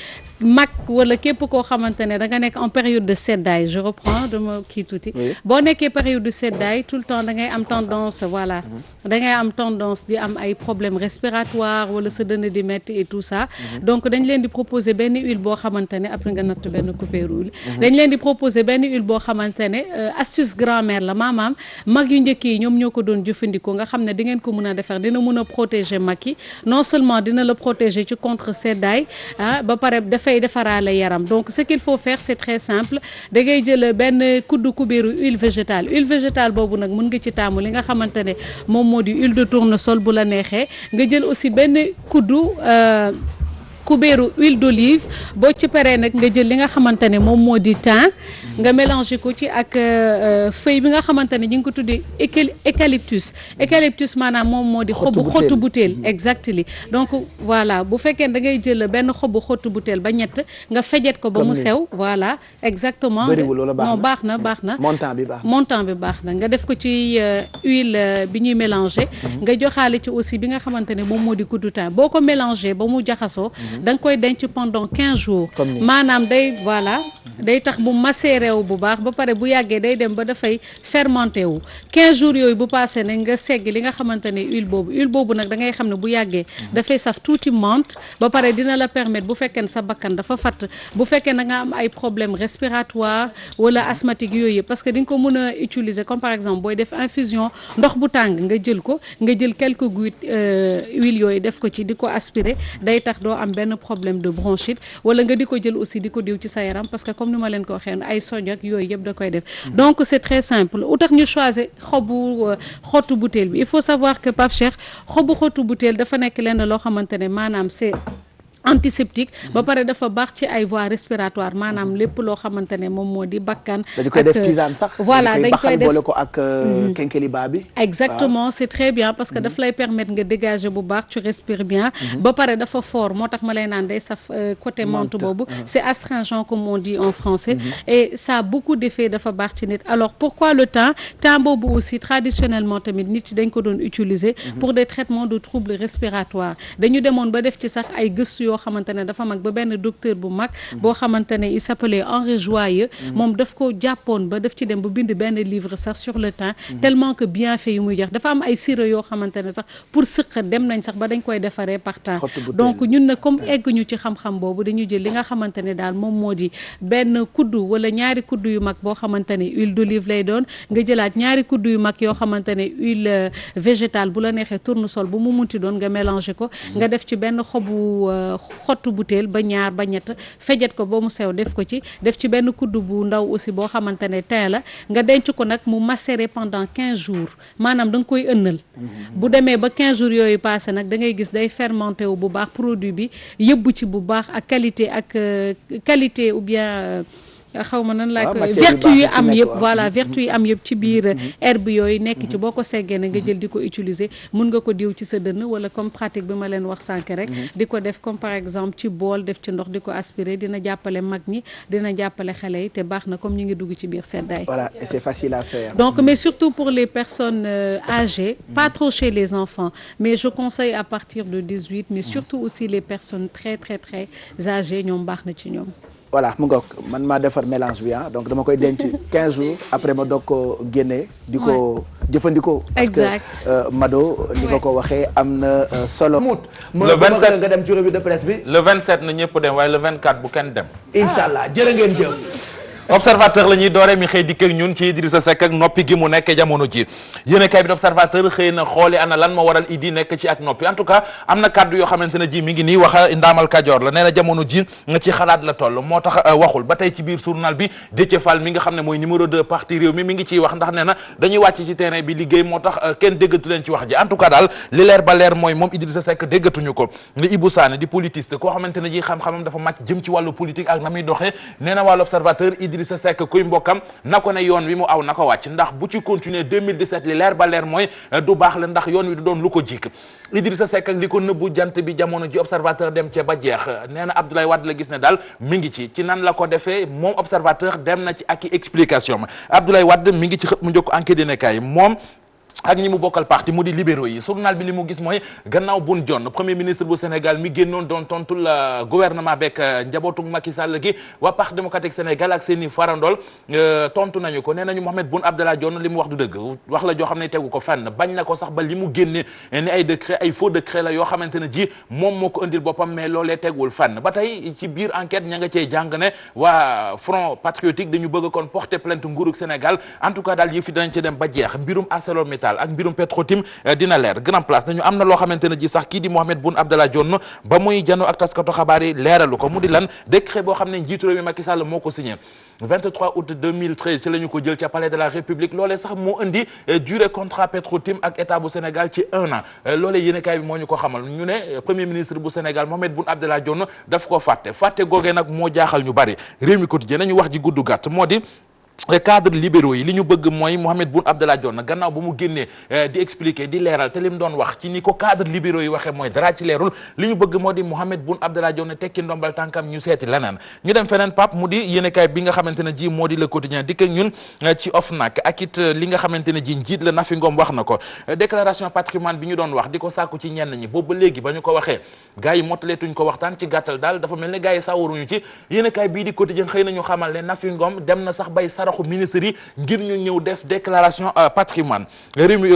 mag wala képp koo xamante ne da nga nekk en période de seddaay je reprends dama kii tuuti boo nekkee période de seddaay tout le temps da ngay am tendance voilà da ngay am tendance di am ay problèmes respiratoires wala sa dënn di metti et tout ça donc dañ leen di proposer benn huile boo xamante ne après nga natt benn coupé huile dañ leen di proposer benn huile boo xamante ne astuce grand-mère la maamaam mag yu njëkk yi ñoom ñoo ko doon jëfandikoo nga xam ne di ngeen ko mën a defar dina mën a protéger mag yi non seulement dina la protéger ci contre seddaay ba pare dafay defaraale yaram donc ce qu'il faut faire c'est très simple da ngay jël benn kuddu kubéeru huile végétale boobu nag mën nga ci taamu li nga xamante ne moom moo di huile de tournesol bu la neexee nga jël aussi benn kuddu kubéeru huile d'olive boo ci paree nag nga jël li nga xamante ne moom moo di thym nga mélanger ko ci ak feuille bi nga xamante ne ñu ngi ko tuddee eucalyptus maanaam moom moo di xobu xottu butéel exactement donc voilà bu fekkee da ngay jël benn xobu xottu butéel ba ñett nga fejet ko ba mu sew voilà exactement non baax na montant bi baax na nga def ko ci huile bi ñuy mélanger nga joxaale ci aussi bi nga xamante ne moom moo di kuddu thym boo ko mélanger ba mu jaxasoo da nga koy denc pendant 15 jours maanaam day tax bu macéré wu bu baax ba pare bu yàggee day dem ba dafay fermenté wu 15 jours yooyu bu passé nag nga segg li nga xamante ne huile boobu nag da ngay xam ne bu yàggee dafay saf tuuti menthe ba pare dina la permettre bu fekkee ne sa bakkan dafa fatt bu fekkee na nga am ay problème respiratoire wala asthmatique yooyu yëpp parce que di nga ko mën a utiliser comme par exemple booy def infusion ndox bu tàng nga jël ko nga jël quelques gouttes huile yooyu def ko ci di ko aspirer day tax doo am benn problème de bronchite wala nga di ko jël aussi di ko diw ci sa yaram parce que comme ni ma leen ko waxee ay soñ ak yooyu yëpp da koy def donc c'est très simple u tax ñu choisir xottu butéel bi il faut savoir que Pape Cheikh xobu xottu butéel dafa nekk lenn loo xamante ne maanaam c'est antiseptique ba pare dafa baax ci ay voies respiratoires maanaam lépp loo xamante ne moom moo di bakkan dañu koy def tisane sax voilà dañ koy def boole ko ak kenkeliba bi exactement c'est très bien parce que daf lay permettre nga dégager bu baax tu respires bien ba pare dafa fort moo tax ma lay naan day saf côté menthe boobu c'est astringent comme on dit en français et ça a beaucoup d'effets dafa baax ci nit alors pourquoi le thym boobu aussi traditionnellement tamit nit yi dañ ko doon utiliser pour des traitements de troubles respiratoires dañu demoon ba def ci sax ay gëstu yoo xamante ne dafa mag ba benn docteur bu mag boo xamante ne il s'appelait Henri Joyeux moom daf ko jàppoon ba daf ci dem ba bind benn livre sax sur le thym tellement que bienfait yu muy jox dafa am ay sirop yoo xamante ne sax pour sëqat dem nañ sax ba dañ koy defaree par thym donc ñun na comme egguñu ci xam-xam boobu dañu jël li nga xamante ne daal moom moo di benn kuddu wala ñaari kuddu yu mag boo xamante ne huile d'olive lay doon nga jëlaat ñaari kuddu yu mag yoo xamante ne huile végétale bu la neexee tournesol bu mu munti doon nga mélanger ko nga def ci benn xobu xottu butéel ba ñaar ba ñett fejet ko ba mu sew def ko ci def ci benn kuddu bu ndaw aussi boo xamante ne thym la nga denc ko nag mu macérer pendant 15 jours maanaam da nga koy ënnal bu demee ba 15 jours yooyu passé nag da ngay gis day fermenté wu bu baax produit bi yëbbu ci bu baax ak qualité ou bien xaw ma nan laa koy vertu yi am yëpp voilà vertu yi am yëpp ci biir herbe yooyu nekk ci boo ko seggee na nga jël di ko utiliser mun nga ko diw ci sa dënn wala comme pratique bi ma leen wax sànk rek di ko def comme par exemple ci bool def ci ndox di ko aspirer dina jàppale mag ñi dina jàppale xale yi te baax na comme ñu ngi dugg ci biir seddaay voilà et c'est facile à faire donc mais surtout pour les personnes âgées pas trop chez les enfants mais je conseille à partir de 18 mais surtout aussi les personnes très très très âgées ñoom baax na ci ñoom voilà mu ngoog man maa defar mélange bi donc dama koy denc 15 jours après ma doog ko génne di ko jëfandikoo parce que Mado ni nga ko waxee am na solo le 27 nga dem ci revue de presse bi le 27 na ñëpp dem waaye le 24 bu kenn dem inshallah jërë ngeen jëf observateur la ñuy doore mi xëy dikk ak ñun ci Idrissa Seck ak noppi gi mu nekk jamono ji yéen kay bi observateur xëy na xooli ana lan moo waral Idi nekk ci ak noppi en tout cas am na kàddu yoo xamante ne ji mi ngi nii wax ndaamal Kajoor la nee na jamono ji nga ci xalaat la toll moo tax waxul ba tey ci biir journal bi Déthié Fall mi nga xam ne mooy numéro 2 parti réew mi ngi ciy wax ndax nee na dañuy wàcc ci terrain bi liggéey moo tax kenn déggatu leen ci wax ji en tout cas daal li leer ba leer mooy moom Idrissa Seck déggatuñu ko li Ibou Sané di politiste koo xamante ne ji xam-xamam dafa màcc jëm ci wàllu politique ak na muy doxee nee na wàllu observateur Idrissa Seck kuy mbokkam na ko ne yoon wi mu aw na ko wàcc ndax bu ci continuer 2017 li leer ba leer mooy du baax la ndax yoon wi du doon lu ko jik Idrissa Seck ak li ko nëbbu jant bi jamono ji observateur dem ca ba jeex nee na Abdoulaye Wade la gis ne daal mi ngi ci nan la ko defee moom observateur dem na ci ak i explication ma Abdoulaye Wade mi ngi ci xët mu njëkk enquête dina kay moom ak ñi mu bokkal parti mu di libéraux yi journal bi li mu gis mooy gannaaw Boun Dionne premier ministre bu Sénégal mi génnoon doon tontul gouvernement beeg njabootug Macky Sall gi waa parti démocratique Sénégal ak seeni farandol tontu nañu ko nee nañu Mohamed Boun Abdallah Dionne li mu wax du dëgg wax la joo xam ne tegu ko fenn bañ na ko sax ba li mu génne ni ay décret ay faux décret la yoo xamante ne ji moom moo ko indil boppam mais loolee tegul fenn ba tey ci biir enquête ña nga cey jàng ne waa Front Patriotique dañu bëgg kon porter plainte nguurug Sénégal en tout cas daal yëf yi danañ ci dem ba jeex mbirum ArcelorMittal ak mbirum Petrotim dina leer grand place nañu am na loo xamante ne ji sax kii di Mohamed Boun Abdallah Dionne ba muy janoo ak taskatu xabaar yi leeralu ko mu di lan décret boo xam ne njiitu réew mi Macky Sall moo ko signé 23 août 2013 ci la ñu ko jël ca palais de la République loolee sax moo indi durée contrat Petrotim ak état bu Sénégal ci 1 an loolee yéenekaay bi moo ñu ko xamal ñu ne premier ministre bu Sénégal Mohamed Boun Abdallah Dionne daf ko fàtte googee nag moo jaaxal ñu bari réew mi quotidien nañu wax ji gudd gàtt moo di cadre libéraux yi li ñu bëgg mooy Mohamed Boun Abdallah Dionne gannaaw bu mu génnee di expliquer di leeral te li mu doon wax ci ni ko cadre libéraux yi waxee mooy dara ci leerul li ñu bëgg moo di Mohamed Boun Abdallah Dionne tekki ndombal tànkam ñu seeti leneen ñu dem feneen Pape mu di yéenekaay bi nga xamante ne ji moo di le quotidien dikk ak ñun ci OFNAC ak it li nga xamante ne ji njiit la Nafi Ngom wax na ko déclaration patrimoine bi ñu doon wax di ko sàkku ci ñenn ñi boobu ba léegi ba ñu ko waxee gars yi mottaleetuñ ko waxtaan ci gàttal daal dafa mel ne gars yi sawaruñu ci yéenekaay bii di quotidien xëy nañu xamal ne Nafi Ngom dem na sax bay saraxu ministre yi ngir ñu ñëw def déclaration patrimoine Rewmi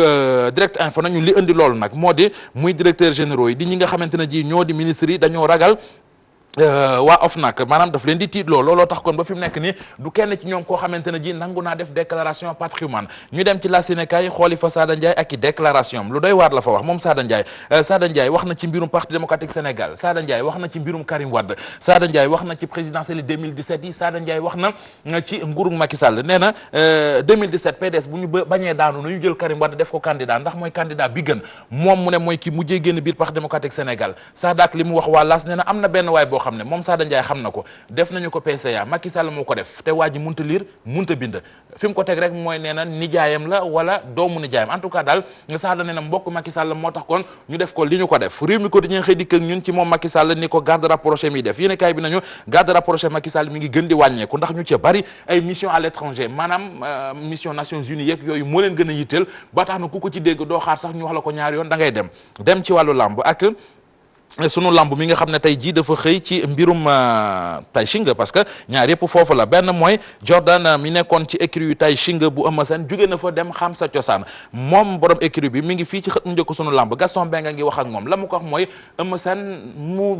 direct info nañu li indi loolu nag moo di muy directeur généraux yi di ñi nga xamante ne ji ñoo di ministres yi dañoo ragal waa OFNAC maanaam daf leen di tiitloo looloo tax kon ba fi mu nekk nii du kenn ci ñoom koo xamante ne ji nangu naa def déclaration patrimoine ñu dem ci la Sénégal xooli fa Sada Ndiaye ak i déclaration am lu doy waar la fa wax moom Sada Ndiaye wax na ci mbirum parti démocratique Sénégal Sada Ndiaye wax na ci mbirum Karim Wade Sada Ndiaye wax na ci présidentielle 2017 yi Sada Ndiaye wax na ci nguurug Macky Sall nee na 2017 PDS bu ñu bañee daanu nañu jël Karim Wade def ko candidat ndax mooy candidat bi gën moom mu ne mooy ki mujjee génn biir parti démocratique Sénégal Sada ak li mu wax waa Las nee na am na benn waay boo xam ne moom Sada Ndiaye xam na ko def nañu ko PCA Macky Sall moo ko def te waa ji munta lire munta bind fi mu ko teg rek mooy nee na nijaayam la wala doomu nijaayam en tout cas daal Sada nee na mbokk Macky Sall moo tax kon ñu def ko li ñu ko def réew mi ko dañuy xëy dikk ak ñun ci moom Macky Sall ni ko garde rapproché mi def yéen kaay bi nañu garde rapproché Macky Sall mi ngi gën di wàññeeku ndax ñu ci bari ay mission à l'étranger maanaam mission Nations Unies yeeg yooyu moo leen gën a yitteel ba tax na ku ko ci dégg doo xaar sax ñu wax la ko ñaari yoon da ngay dem ci wàllu làmb ak sunu lamb mi nga xam ne tey jii dafa xëy ci mbirum Taïchinga parce que ñaar yëpp foofu la benn mooy Jordan mi nekkoon ci écurie yu Taïchinga bu Eumeu Sène jóge na fa dem xam sa cosaan moom borom écurie bi mi ngi fii ci xët mu njëkk sunu lamb Gaston Mbengue ngi wax ak moom la mu ko wax mooy Eumeu Sène mu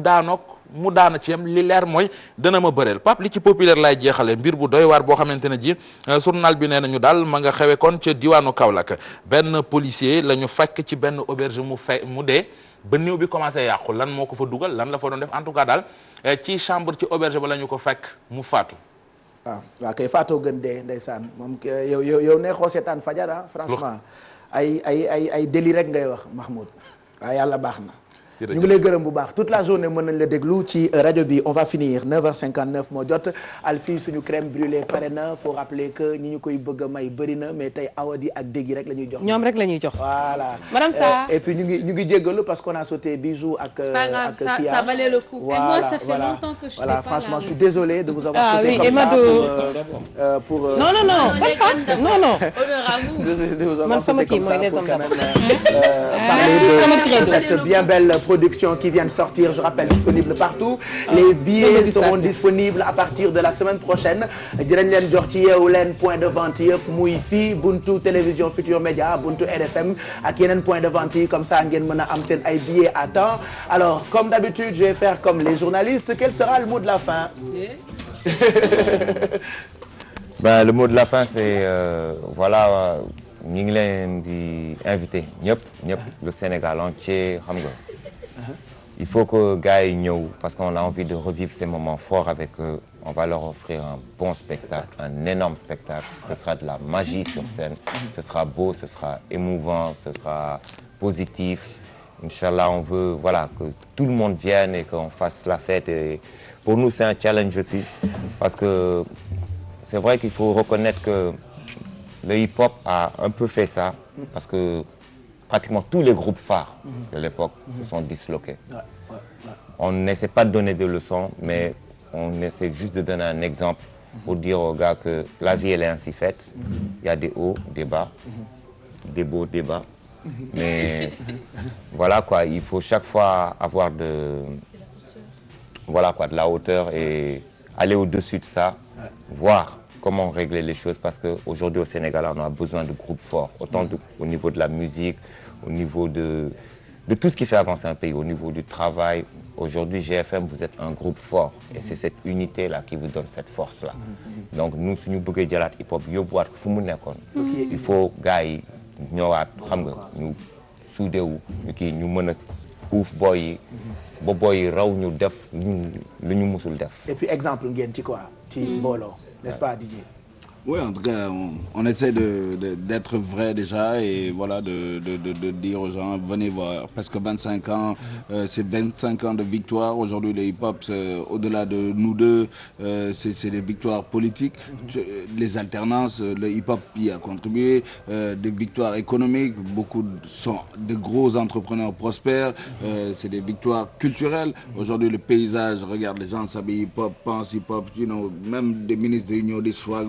daana ci yam li leer mooy dana ma bëreel Pape li ci populaire lay jeexale mbir bu doy waar boo xamante ne ji journal bi nee nañu daal ma nga xewe kon ca diwaanu Kaolack benn policier la ñu fekk ci benn auberge mu dee ba néew bi commencé yàqu lan moo ko fa dugal lan la fa doon def en tout cas daal ci chambre ci auberge ba la ñu ko fekk mu faatu. waaw kay faatoo gën dee ndeysaan moom yow neexoo seetaan fajar franchement ay délit rek ngay wax Mahmoud waaw yàlla baax na. ñu ngi lay gërëm bu baax toute la journée mën nañ la déglu ci rajo bi on va finir 9h59 moo jot Alfie suñu crème brûlée pare na faut rappeler que ñi ñu koy bëgg a may bëri na mais tey awadi ak dégg rek la ñuy jox. ñoom rek la ñuy jox. voilà madame Sarr et puis ñu ngi jéggalu parce qu'on a sauté Bijou ak. c'est pas grave, Kia. ça valait le coup. Voilà, et moi ça fait longtemps que je suis pas franchement là. je suis désolé de vous avoir sauté oui, comme ça pour. non honneur à vous. de vous avoir man sama sauté kii comme ça mooy les pour hommes quand même parler de cette bien belle production qui vient de sortir, je rappelle, disponible partout. Les billets seront disponibles à partir de la semaine prochaine. dinañ leen jox ci Yeewu Leen point de vente yëpp muy fii buntu télévision Futur Média buntu RFM ak yeneen point de vente yi comme ça ngeen mën a am seen ay billets à temps. Alors comme d'habitude je vais faire comme les journalistes. Quel sera le mot de la fin? Le mot de la fin c'est voilà ñu ngi leen di invité ñëpp le Sénégal entier xam nga. Il faut que gars yi ñëw parce qu'on a envie de revivre ces moments forts avec eux. On va leur offrir un bon spectacle, un énorme spectacle. Ce sera de la magie sur scène. Ce sera beau, ce sera émouvant, ce sera positif. Inch'Allah, on veut voilà, que tout le monde vienne et qu'on fasse la fête. Et pour nous, c'est un challenge aussi. Parce que c'est vrai qu'il faut reconnaître que le hip-hop a un peu fait ça. Parce que pratiquement tous les groupes phares de l'époque se sont disloqués. On n'essaie pas de donner des leçons, mais on essaie juste de donner un exemple pour dire aux gars que la vie, elle est ainsi faite. Il y a des hauts, des bas. des beaux débats. Mais voilà quoi, il faut chaque fois avoir voilà quoi, de la hauteur et aller au-dessus de ça, voir comment régler les choses parce qu'aujourd'hui au Sénégal, on a besoin de groupes forts, autant au niveau de la musique, au niveau de tout ce qui fait avancer un pays, au niveau du travail. Aujourd'hui, GFM, vous êtes un groupe fort et c'est cette unité-là qui vous donne cette force-là. Donc nous, si nous voulons dire hip-hop, il faut gars yi ñëwaat xam nga ñu soudé wu ñu kii ñu mën a uuf boy yi ba boy yi raw ñu def lu ñu musul def. Et puis exemple ngeen ci quoi ci mbooloo n'est-ce pas DJ? Oui, en tout cas, on essaie d'être vrai déjà et voilà, de dire aux gens, venez voir, parce que 25 ans, c'est 25 ans de victoire. Aujourd'hui, le hip-hop, au-delà de nous deux, c'est des victoires politiques. Les alternances, le hip-hop y a contribué, des victoires économiques, beaucoup sont de gros entrepreneurs prospères, c'est des victoires culturelles. Aujourd'hui, le paysage, regarde, les gens s'habillent hip-hop, pensent hip-hop, même des ministres de l'Union, des swag,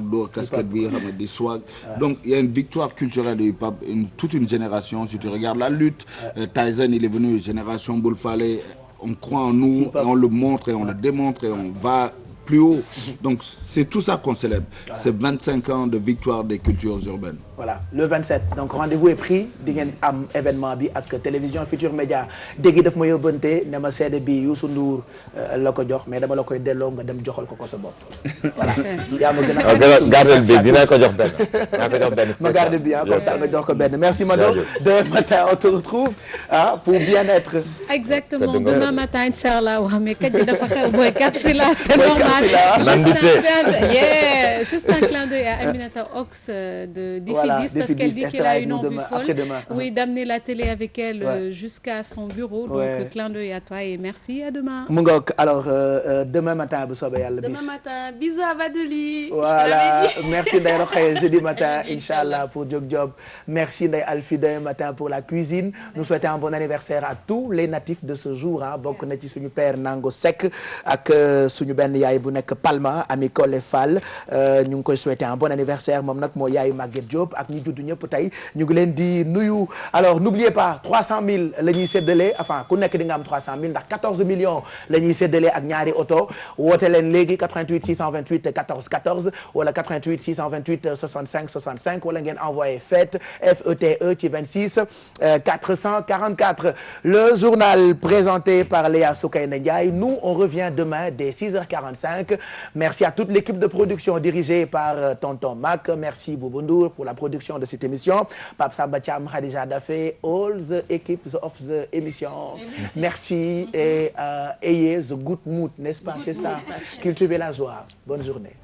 des swag. Donc il y a une victoire culturelle de hip-hop, toute une génération. Si tu regardes la lutte, Tyson il est venu, génération Boule Falé, on croit en nous, et on le montre et on le démontre et on va plus haut. Donc c'est tout ça qu'on célèbre. Voilà. C'est 25 ans de victoire des cultures urbaines. Voilà, le 27. Donc rendez-vous est pris. Di ngeen am événement bi ak télévision Futur Média. Dégg daf ma yóbbante ne ma CD bi Youssou Ndour la ko jox mais dama la koy delloo nga dem joxal ko sa bopp. Voilà. yaa ma gën a gardel bi dina ko jox benn. Naa ko jox benn. Ma garde bi comme ça nga jox ko benn. Merci Mado. Demain matin on te retrouve pour bien-être. Exactement. Demain matin inchallah wa mais kat dafa xew boy kat si la c'est normal. Juste un clin d'œil à Aminata Ox de Difidis parce qu'elle dit qu'elle a une envie folle, oui, d'amener la télé avec elle jusqu'à son bureau. Donc clin d'œil à toi et merci, à demain. Mu ngoog alors demain matin bu soobee yàlla bis. Demain matin, bisous à Baduli. Voilà, merci Ndeye Rokhaya jeudi matin inchallah pour Jog Job. Merci Ndeye Alfi demain matin pour la cuisine. Nous souhaitons un bon anniversaire à tous les natifs de ce jour bokk na ci suñu père Nango Seck ak suñu benn yaay bu nekk Palma Ami Collé Fall ñu ngi koy souhaiter un bon anniversaire moom nag moo yaayu Maguette Diop ak ñi judd ñëpp tey ñu ngi leen di nuyu. Alors n'oubliez pas 300 000 la ñuy séddale enfin ku nekk di nga am 300 000 ndax 14 millions la ñuy séddale ak ñaari oto woote leen léegi 88 628 14 14 wala 88 628 65 65 wala ngeen envoyé FETE FETE ci 26 444. Le journal présenté par Léa Soukayna Ndiaye. Nous on revient demain dès 6h45. Merci à toute l'équipe de production dirigée par Tonton Mac. Merci Boubou Ndour pour la production de cette émission. Pape Samba Thiam, Khadija Dafé, all the equipes of the émission. Merci et ayez the good mood, n'est-ce pas? C'est ça. Cultivez la joie. Bonne journée.